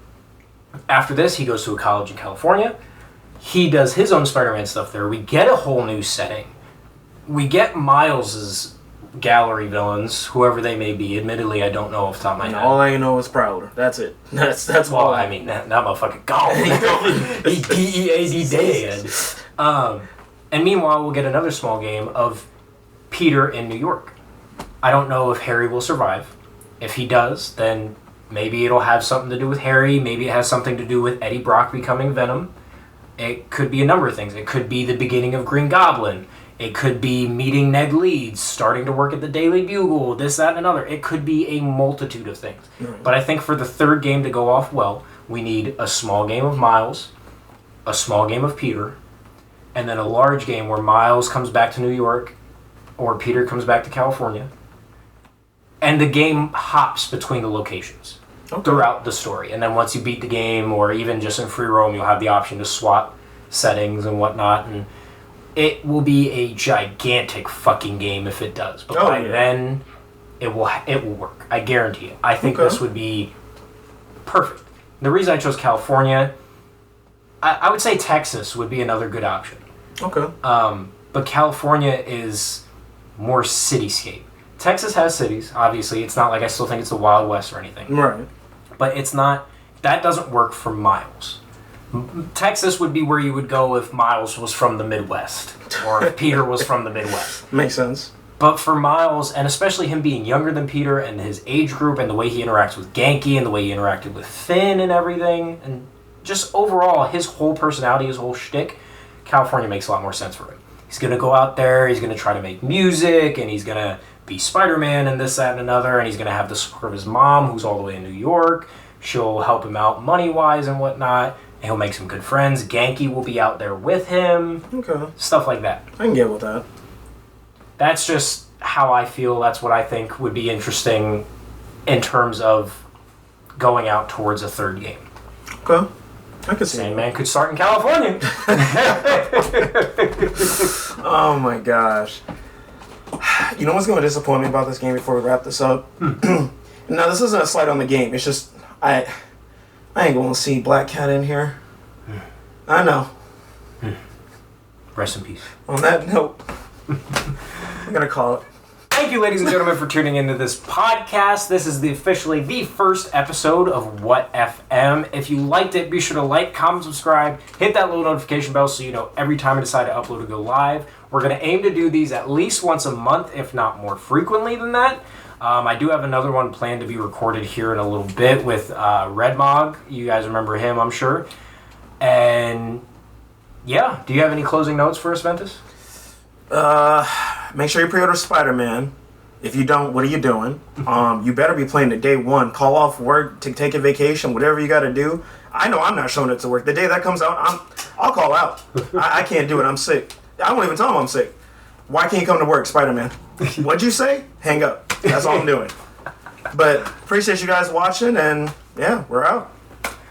After this, he goes to a college in California. He does his own Spider-Man stuff there. We get a whole new setting. We get Miles's gallery villains, whoever they may be. Admittedly, I don't know off the top of my head. All I know is Prowler. That's it. That's well, all. I mean, that motherfucker gone. He D-E-A-D dead. And meanwhile, we'll get another small game of Peter in New York. I don't know if Harry will survive. If he does, then maybe it'll have something to do with Harry. Maybe it has something to do with Eddie Brock becoming Venom. It could be a number of things. It could be the beginning of Green Goblin. It could be meeting Ned Leeds, starting to work at the Daily Bugle, this, that, and another. It could be a multitude of things. Right. But I think for the third game to go off well, we need a small game of Miles, a small game of Peter, and then a large game where Miles comes back to New York or Peter comes back to California. And the game hops between the locations throughout the story. And then once you beat the game, or even just in free roam, you'll have the option to swap settings and whatnot. And it will be a gigantic fucking game if it does. But by then, it will work. I guarantee it. I think this would be perfect. The reason I chose California, I would say Texas would be another good option. Okay. But California is more cityscape. Texas has cities, obviously. It's not like I still think it's the Wild West or anything. Right. But it's not... That doesn't work for Miles. Texas would be where you would go if Miles was from the Midwest. Or if Peter was from the Midwest. Makes sense. But for Miles, and especially him being younger than Peter, and his age group, and the way he interacts with Genki, and the way he interacted with Finn and everything, and just overall, his whole personality, his whole shtick, California makes a lot more sense for him. He's going to go out there, he's going to try to make music, and he's going to be Spider-Man and this, that, and another, and he's going to have the support of his mom, who's all the way in New York. She'll help him out money-wise and whatnot, and he'll make some good friends. Genki will be out there with him. Okay. Stuff like that. I can get with that. That's just how I feel. That's what I think would be interesting in terms of going out towards a third game. Okay. I could see Sandman could start in California. Oh my gosh. You know what's going to disappoint me about this game before we wrap this up? Now, this isn't a slight on the game. It's just, I ain't going to see Black Cat in here. I know. Rest in peace. On that note, I'm going to call it. Thank you, ladies and gentlemen, for tuning into this podcast. This is officially the first episode of What FM. If you liked it, be sure to like, comment, subscribe, hit that little notification bell so you know every time I decide to upload or go live. We're going to aim to do these at least once a month, if not more frequently than that. I do have another one planned to be recorded here in a little bit with Red Mog. You guys remember him, I'm sure. And yeah, do you have any closing notes for us, Ventus? Make sure you pre-order Spider-Man. If you don't, what are you doing? You better be playing it day one. Call off work to take a vacation, whatever you got to do. I know I'm not showing it to work. The day that comes out, I'll call out. I can't do it. I'm sick. I won't even tell them I'm sick. Why can't you come to work, Spider-Man? What'd you say? Hang up. That's all I'm doing. But appreciate you guys watching, and yeah, we're out.